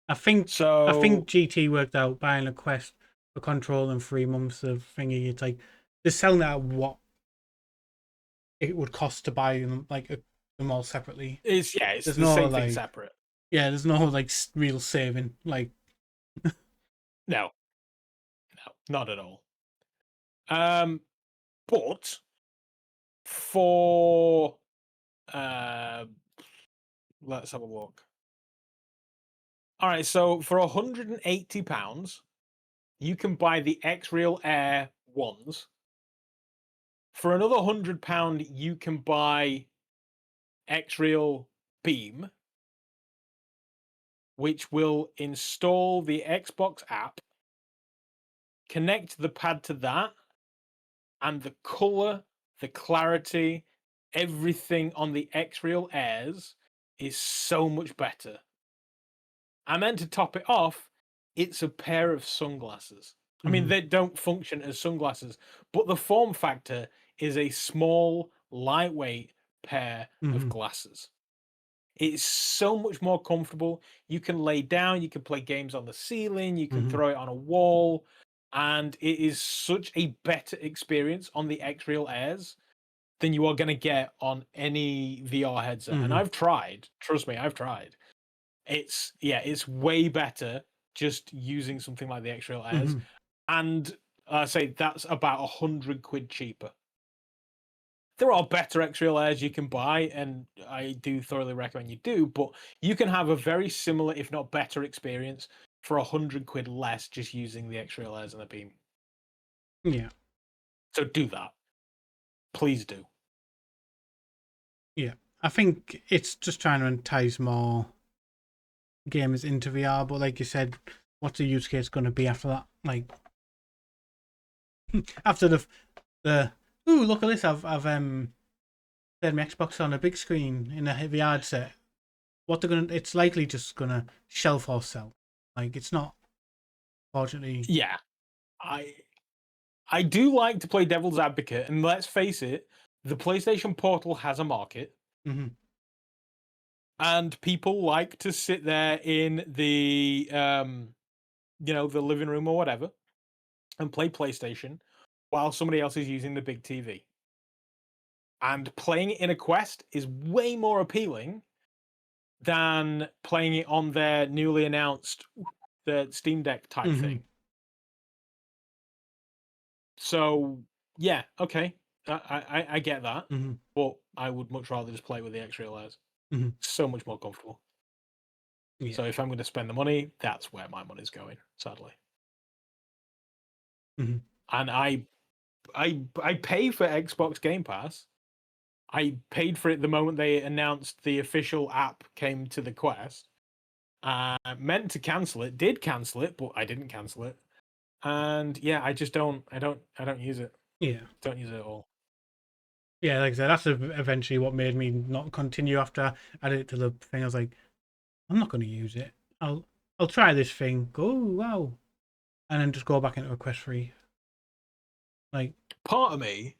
I think GT worked out buying a Quest for Control and 3 months of thingy. It's like they're selling out what it would cost to buy them, like them all separately. It's the same thing separate. Yeah, there's no like real saving. Like, no, not at all. But for let's have a look. All right, so for £180, you can buy the X-Real Air ones. For another £100, you can buy X-Real beam, which will install the Xbox app, connect the pad to that, and the color, the clarity, everything on the X-Real Airs is so much better. And then to top it off, it's a pair of sunglasses. I mean, they don't function as sunglasses, but the form factor is a small, lightweight pair of glasses. It's so much more comfortable. You can lay down, you can play games on the ceiling, you can throw it on a wall, and it is such a better experience on the X-Real Airs than you are going to get on any VR headset. And I've tried, trust me, I've tried. It's way better just using something like the X-Real Airs. And I say that's about £100 cheaper. There are better X-Real Airs you can buy, and I do thoroughly recommend you do, but you can have a very similar, if not better, experience for £100 less just using the X-Real Airs and the beam. Yeah. So do that. Please do. Yeah. I think it's just trying to entice more gamers into VR, but like you said, what's the use case going to be after that? Like, after the ooh, look at this! I've played my Xbox on a big screen in a VR headset. What they're gonna? It's likely just gonna shelf or sell. Like, it's not. Fortunately, yeah, I do like to play devil's advocate, and let's face it, the PlayStation Portal has a market. And people like to sit there in the the living room or whatever and play PlayStation while somebody else is using the big TV. And playing it in a Quest is way more appealing than playing it on their newly announced the Steam Deck type thing. So yeah, okay, I get that, but I would much rather just play with the X-Real Airs. So much more comfortable. Yeah. So if I'm going to spend the money, that's where my money's going, sadly. And I pay for Xbox Game Pass. I paid for it the moment they announced the official app came to the Quest. Meant to cancel it, did cancel it, but I didn't cancel it. And yeah, I just don't use it. Yeah. Don't use it at all. Yeah, like I said, that's eventually what made me not continue after I added it to the thing. I was like, I'm not going to use it. I'll try this thing. Go, wow. And then just go back into a Quest 3. Like, part of me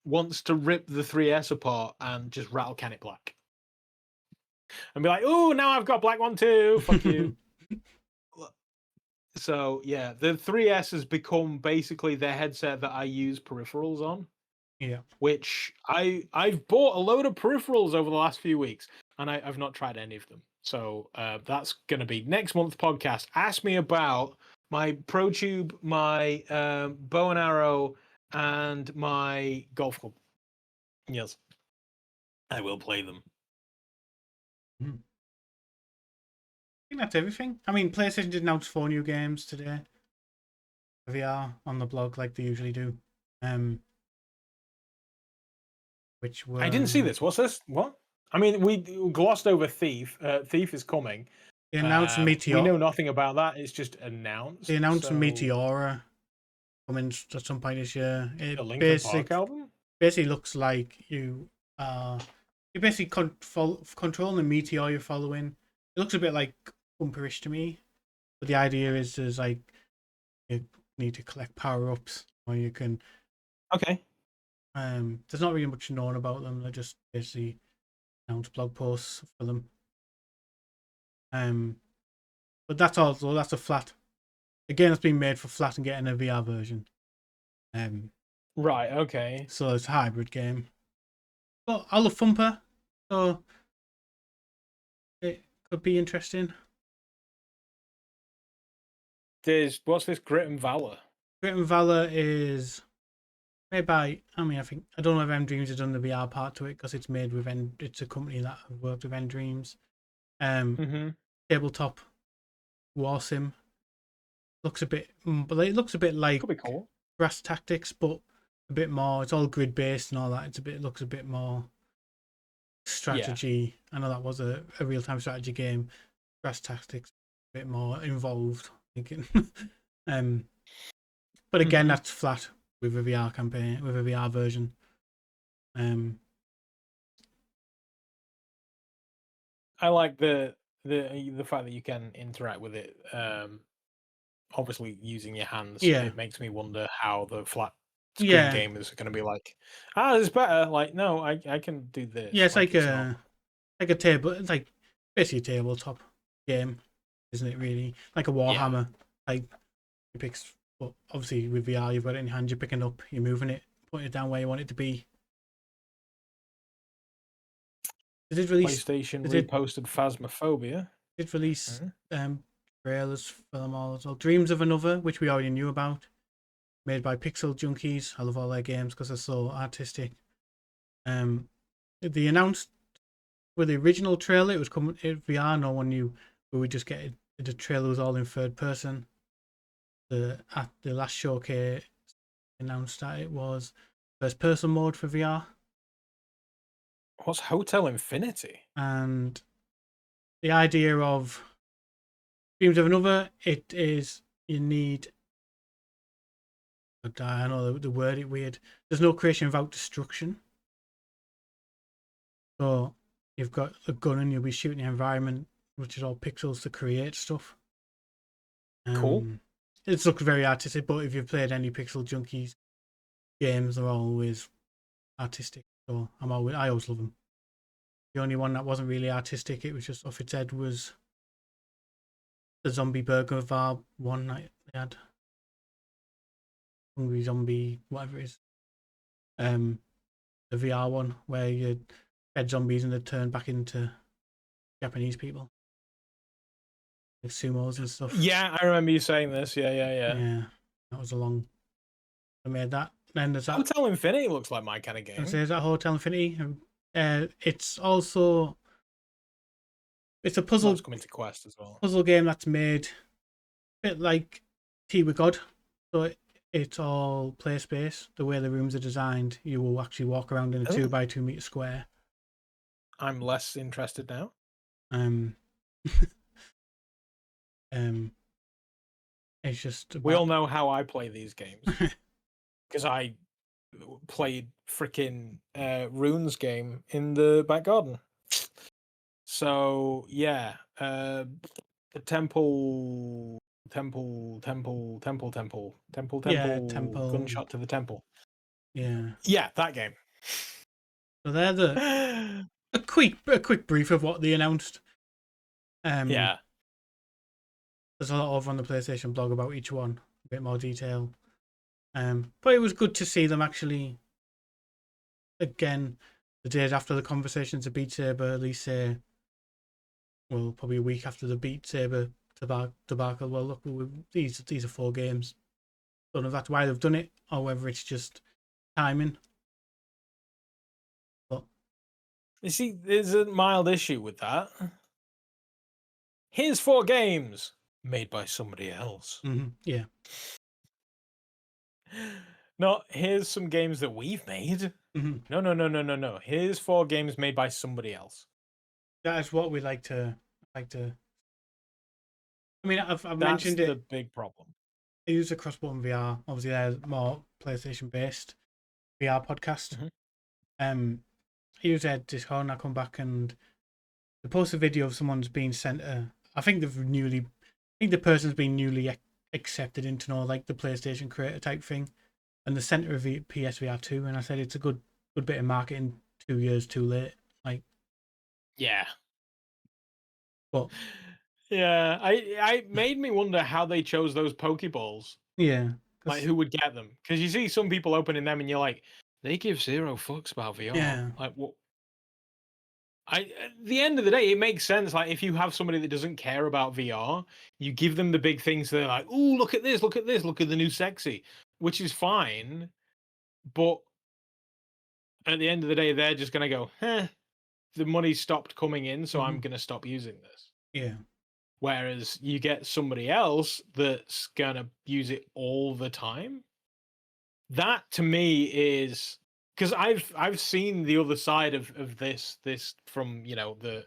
wants to rip the 3S apart and just rattle can it black. And be like, oh, now I've got black one too. Fuck you. So yeah, the 3S has become basically the headset that I use peripherals on. Yeah. Which I've bought a load of peripherals over the last few weeks, and I've not tried any of them. So that's going to be next month's podcast. Ask me about my ProTube, my bow and arrow, and my golf club. Yes, I will play them. I think that's everything. I mean, PlayStation did announce 4 new games today. VR on the blog like they usually do. Which were... I didn't see this. What's this? What? I mean, we glossed over Thief. Thief is coming. They announced Meteor. We know nothing about that. It's just announced. They announced Meteora coming at some point this year. The Linkin Park album? Basically looks like you you're basically controlling the meteor you're following. It looks a bit like Bumperish to me. But the idea is there's like you need to collect power-ups, or you can... Okay. There's not really much known about them. They're just basically announced blog posts for them. But that's also, that's a flat. The game that's been made for flat and getting a VR version. Right, okay. So it's a hybrid game. But I love Thumper, so it could be interesting. What's this Grit and Valor? Grit and Valor is made by, I don't know if M Dreams has done the VR part to it, because it's made with it's a company that have worked with M Dreams. Tabletop war sim. Looks a bit, but it looks a bit like Could be cool. Brass Tactics, but a bit more. It's all grid based and all that. It looks a bit more strategy. I know that was a real-time strategy game. Grass tactics a bit more involved, thinking. But again, that's flat with a VR campaign, with a VR version. I like the fact that you can interact with it. Obviously, using your hands, Yeah. it makes me wonder how the flat screen Yeah. gamers are going to be like. It's better. Like, no, I can do this. Yeah, it's like not. a table. It's like basically a tabletop game, isn't it? Really, like a Warhammer type. You pick, but obviously with VR, you've got it in your hand. You're picking up, you're moving it, putting it down where you want it to be. They did release. PlayStation They reposted Phasmophobia. did release trailers for them all as well. Dreams of Another, which we already knew about, made by Pixel Junkies. I love all their games because they're so artistic. They announced with the original trailer it was coming in VR. No one knew, but we just get it. The trailer was all in third person. At the last showcase announced that it was first person mode for VR. What's Hotel Infinity? And the idea of Dreams of Another, it is you need. I know the word it weird. There's no creation without destruction. So you've got a gun and you'll be shooting the environment, which is all pixels to create stuff. Cool. It looks very artistic, but if you've played any Pixel Junkies games, they're always artistic. So I always love them. The only one that wasn't really artistic, it was just off its head, was the Zombie Burger VAR one that they had. Hungry Zombie, whatever it is. The VR one where you fed zombies and they turn back into Japanese people. Like sumos and stuff. Yeah, I remember you saying this. Yeah. Yeah, that was a long. I made that. Then there's that. Hotel Infinity looks like my kind of game. There's that Hotel Infinity. It's also it's a puzzle. That's coming to Quest as well. Puzzle game that's made a bit like Tea with God. So it's all place based. The way the rooms are designed, you will actually walk around in a 2x2 meter square. I'm less interested now. It's just we all know how I play these games because I played freaking Runes game in the back garden. So yeah, the temple, gunshot to the temple. Yeah, that game. So they're a quick brief of what they announced. Yeah. There's a lot over on the PlayStation blog about each one, a bit more detail. But it was good to see them actually, again, the days after the conversations of Beat Saber, at least say, well, probably a week after the Beat Saber debacle, well, look, these are 4 games. Don't know if that's why they've done it, or whether it's just timing. But you see, there's a mild issue with that. Here's 4 games made by somebody else. Yeah. No, here's some games that we've made. No. Here's 4 games made by somebody else. That is what we like to. I mean, I've mentioned it. That's the big problem. I use a cross-button VR. Obviously, there's more PlayStation-based VR podcast. I use their Discord and I come back and they post a video of someone's being sent I think the person's been newly accepted into like the PlayStation creator type thing, and the center of PSVR 2. And I said it's a good bit of marketing 2 years too late. Like, yeah, but yeah, I made me wonder how they chose those Pokeballs. Yeah, like who would get them? Because you see some people opening them and you're like, they give 0 fucks about VR. Yeah. Like what? At the end of the day, it makes sense. Like if you have somebody that doesn't care about VR, you give them the big things. So they're like, "Oh, look at this! Look at this! Look at the new sexy," which is fine. But at the end of the day, they're just gonna go, the money stopped coming in, so I'm gonna stop using this. Yeah. Whereas you get somebody else that's gonna use it all the time. That to me is because I've seen the other side of this from the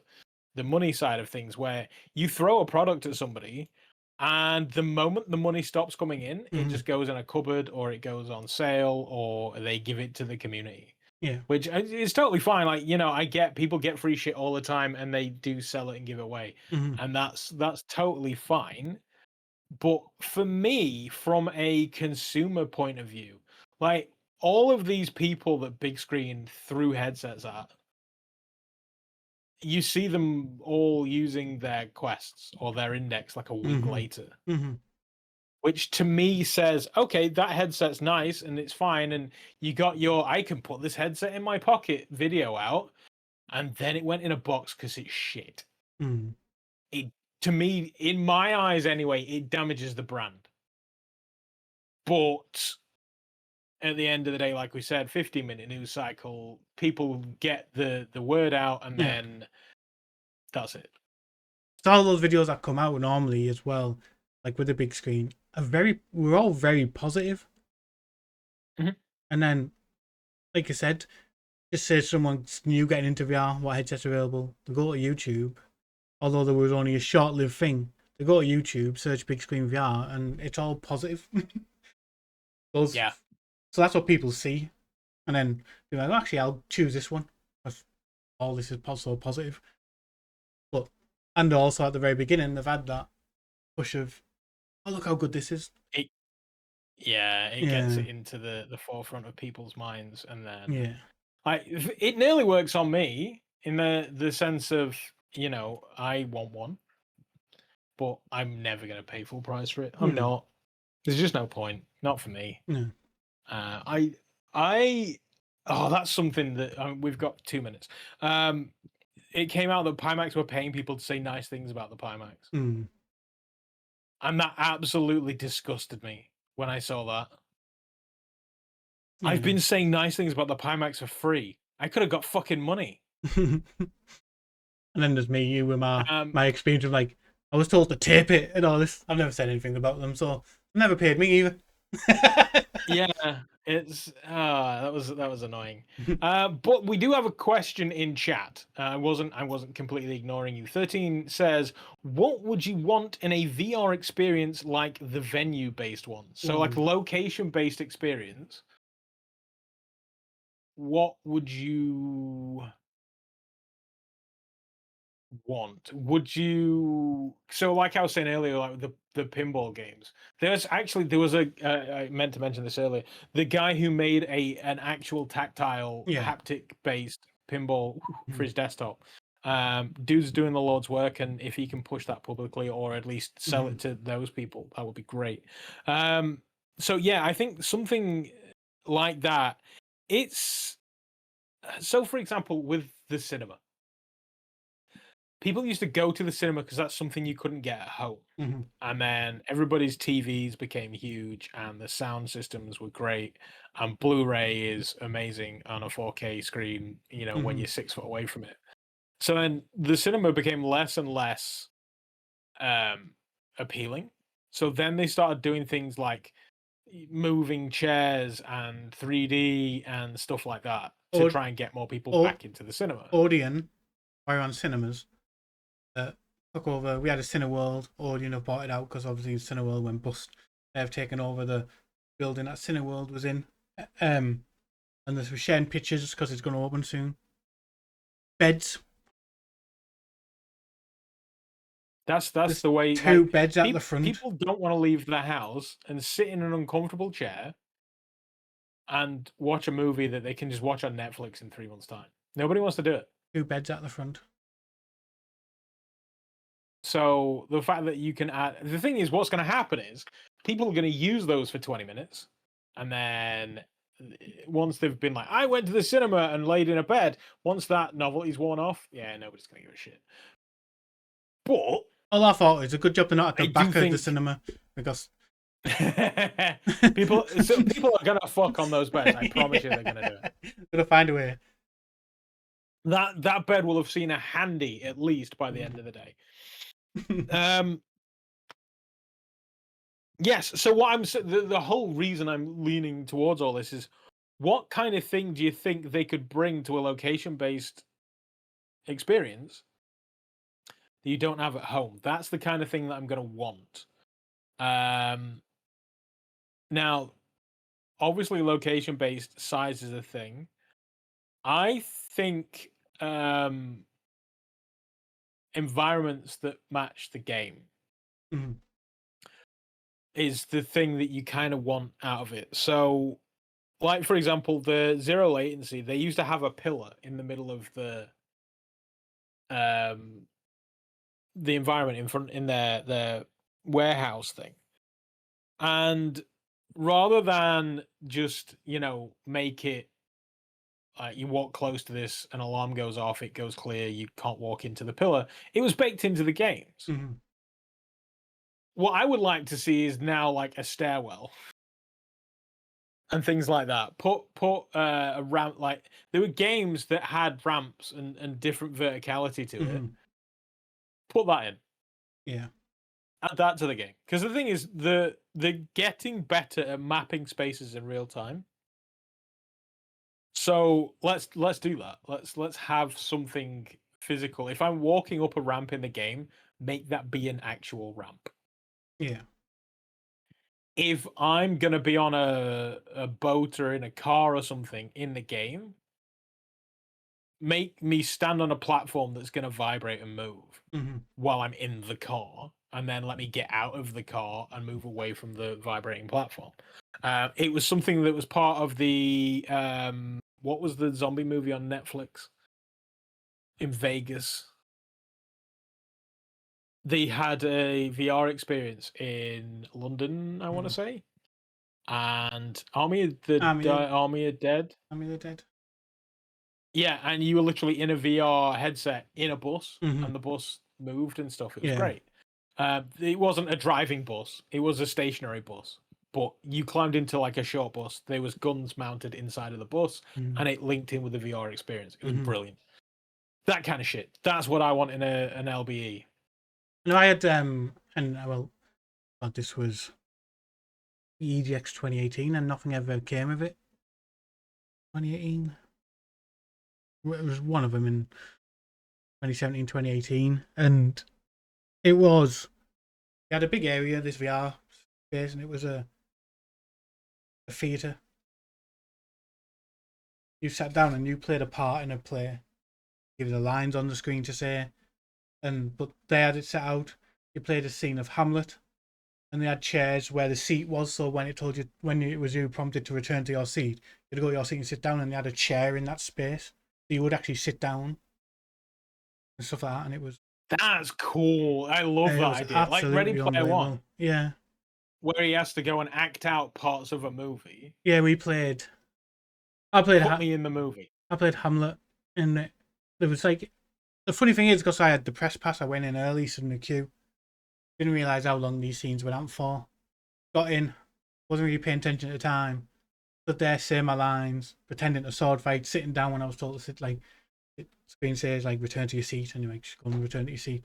money side of things, where you throw a product at somebody, and the moment the money stops coming in, it just goes in a cupboard, or it goes on sale, or they give it to the community. Yeah. Which is totally fine. Like, I get people get free shit all the time, and they do sell it and give it away, and that's totally fine. But for me, from a consumer point of view, like all of these people that big screen threw headsets at, you see them all using their quests or their index like a week later. Which to me says, okay, that headset's nice and it's fine, and you got your I can put this headset in my pocket video out, and then it went in a box because it's shit. It, to me, in my eyes anyway, it damages the brand. But at the end of the day, like we said, 15-minute news cycle, people get the word out, and then that's it. So all those videos that come out normally as well, like with the big screen, we're all very positive. And then, like I said, just say someone's new getting into VR, what headsets are available, they go to YouTube, although there was only a short-lived thing, they go to YouTube, search big screen VR, and it's all positive. Yeah. So that's what people see. And then they're like, actually, I'll choose this one, because all this is so positive. But, and also at the very beginning, they've had that push of, oh, look how good this is. It gets it into the forefront of people's minds, and then it nearly works on me in the sense of, I want one, but I'm never going to pay full price for it. I'm not. There's just no point. Not for me. That's something that we've got 2 minutes. It came out that Pimax were paying people to say nice things about the Pimax. And that absolutely disgusted me when I saw that. I've been saying nice things about the Pimax for free. I could have got fucking money. And then there's you with my experience of, like, I was told to tape it and all this. I've never said anything about them, so never paid me either. Yeah, it's that was annoying. But we do have a question in chat. I wasn't completely ignoring you. 13 says, what would you want in a VR experience like the venue based one? So like location based experience. What would you want? So like I was saying earlier, like the pinball games, there was I meant to mention this earlier, the guy who made an actual tactile haptic based pinball for his desktop. Dude's doing the Lord's work, and if he can push that publicly, or at least sell it to those people, that would be great. So yeah, I think something like that. It's so, for example, with the cinema, people used to go to the cinema because that's something you couldn't get at home. And then everybody's TVs became huge, and the sound systems were great, and Blu-ray is amazing on a 4K screen, when you're 6 foot away from it. So then the cinema became less and less appealing. So then they started doing things like moving chairs and 3D and stuff like that to try and get more people back into the cinema. Odeon, Iron Cinemas, took over. We had a Cineworld. Odeon have bought it out because obviously Cineworld went bust. They've taken over the building that Cineworld was in, and we're sharing pictures because it's going to open soon. Beds. That's the way. Two beds at the front. People don't want to leave their house and sit in an uncomfortable chair and watch a movie that they can just watch on Netflix in 3 months' time. Nobody wants to do it. 2 beds at the front. So the fact that you can add, the thing is, what's going to happen is people are going to use those for 20 minutes, and then once they've been like, I went to the cinema and laid in a bed, once that novelty's worn off, nobody's going to give a shit. But all I thought is a good job they're not at the back of the cinema, because people are going to fuck on those beds. I promise you, they're going to do it. Gonna find a way. That bed will have seen a handy at least by the end of the day. Yes. So what the whole reason I'm leaning towards all this is, what kind of thing do you think they could bring to a location-based experience that you don't have at home? That's the kind of thing that I'm going to want. Now, obviously, location-based size is a thing. I think environments that match the game Mhm. is the thing that you kind of want out of it. So, like for example, the zero latency, they used to have a pillar in the middle of the environment in front in their warehouse thing. And rather than just, make it you walk close to this, an alarm goes off, it goes clear, you can't walk into the pillar, it was baked into the games. Mhm. What I would like to see is now like a stairwell and things like that. Put a ramp, like there were games that had ramps and different verticality to it. Mhm. Put that in. Yeah. Add that to the game. Because the thing is, they're getting better at mapping spaces in real time. So let's do that. Let's have something physical. If I'm walking up a ramp in the game, make that be an actual ramp. Yeah. If I'm gonna be on a boat or in a car or something in the game, make me stand on a platform that's gonna vibrate and move Mhm. while I'm in the car, and then let me get out of the car and move away from the vibrating platform. It was something that was part of the what was the zombie movie on Netflix in Vegas? They had a VR experience in London, I want to Mhm. say, and Army of Army of Dead. Army of the Dead. Yeah, and you were literally in a VR headset in a bus, Mhm. and the bus moved and stuff. It was Yeah. great. It wasn't a driving bus; it was a stationary bus. But you climbed into like a short bus. There was guns mounted inside of the bus, Mhm. and it linked in with the VR experience. It was Mhm. brilliant. That kind of shit. That's what I want in an LBE. No, I had and well, this was EGX 2018, and nothing ever came of it. 2018. It was one of them in 2017, 2018, and it was. You had a big area, this VR space, and it was a theater. You sat down and you played a part in a play. Give the lines on the screen to say, but they had it set out. You played a scene of Hamlet, and they had chairs where the seat was. So when it was you prompted to return to your seat, you'd go to your seat and sit down, and they had a chair in that space. So you would actually sit down and stuff like that, and That's cool. I love it that was idea. Like Ready absolutely Player One, unbelievable. Yeah, where he has to go and act out parts of a movie. yeah. We played. I played. Put me in the movie. I played Hamlet, and there was like the funny thing is because I had the press pass, I went in early, stood in the queue. Didn't realize how long these scenes went out for. Got in, wasn't really paying attention at the time. Stood there, say my lines, pretending to sword fight, sitting down when I was told to sit. Like screen says, like return to your seat, and you're like, just go and return to your seat.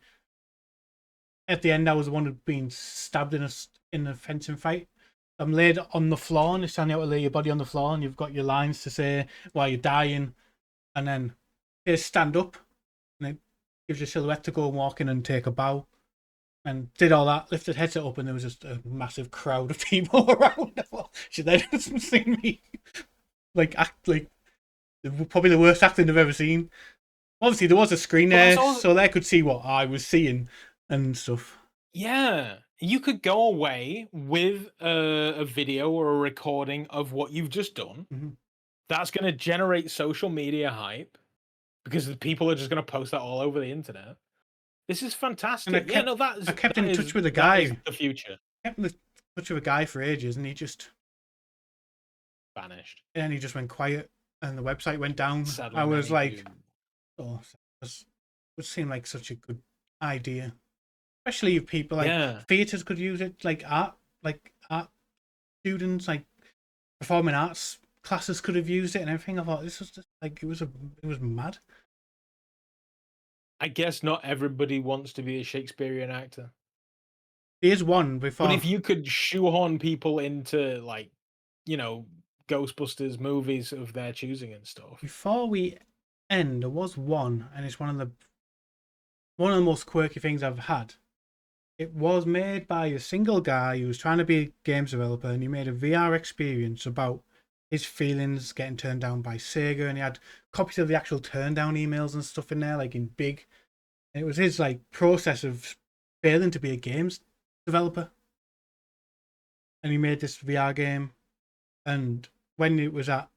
At the end, I was the one who'd been stabbed in a fencing fight. I'm laid on the floor, and it's telling you how to lay your body on the floor, and you've got your lines to say while you're dying, and then they stand up, and it gives you a silhouette to go and walk in and take a bow. And did all that, lifted headset up, and there was just a massive crowd of people around. She then hasn't seen me act like probably the worst acting they've ever seen. Obviously, there was a screen there, so they could see what I was seeing and stuff. Yeah, you could go away with a video or a recording of what you've just done. Mm-hmm. That's going to generate social media hype because the people are just going to post that all over the internet. This is fantastic. And I kept in touch with a guy. That is the future. Kept in touch with a guy for ages, and he just vanished. And he just went quiet, and the website went down. Sadly, I was like, do. "Oh, it would seem like such a good idea." Especially if people like theaters could use it, like art students, like performing arts classes could have used it and everything. I thought this was just like it was mad. I guess not everybody wants to be a Shakespearean actor. There's one before. But if you could shoehorn people into Ghostbusters movies of their choosing and stuff. Before we end, there was one, and it's one of the most quirky things I've had. It was made by a single guy who was trying to be a games developer, and he made a VR experience about his feelings getting turned down by Sega, and he had copies of the actual turn down emails and stuff in there, like in big. And it was his like process of failing to be a games developer, and he made this VR game. And when it was at,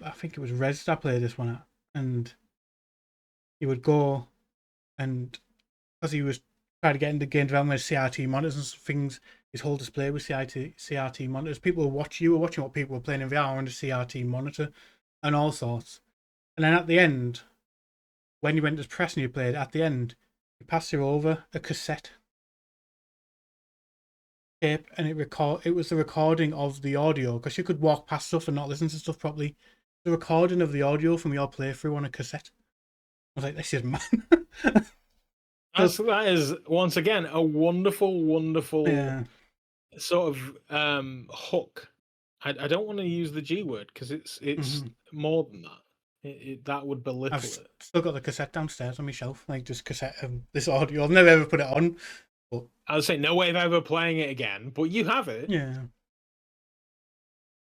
I think it was Res I played this one at, and he would go, and because he was trying to get into game development with CRT monitors and things, his whole display was CRT monitors. People were watching what people were playing in VR on a CRT monitor and all sorts. And then at the end, when you went to press and you played, at the end, he passed you over a cassette tape, and it was the recording of the audio, because you could walk past stuff and not listen to stuff properly. The recording of the audio from your playthrough on a cassette. I was like, this is mad. That is once again a wonderful sort of hook. I don't want to use the G word because it's more than that. That would belittle it. Still got the cassette downstairs on my shelf, like just cassette of this audio. I've never ever put it on. But I would say no way of ever playing it again, but you have it. Yeah.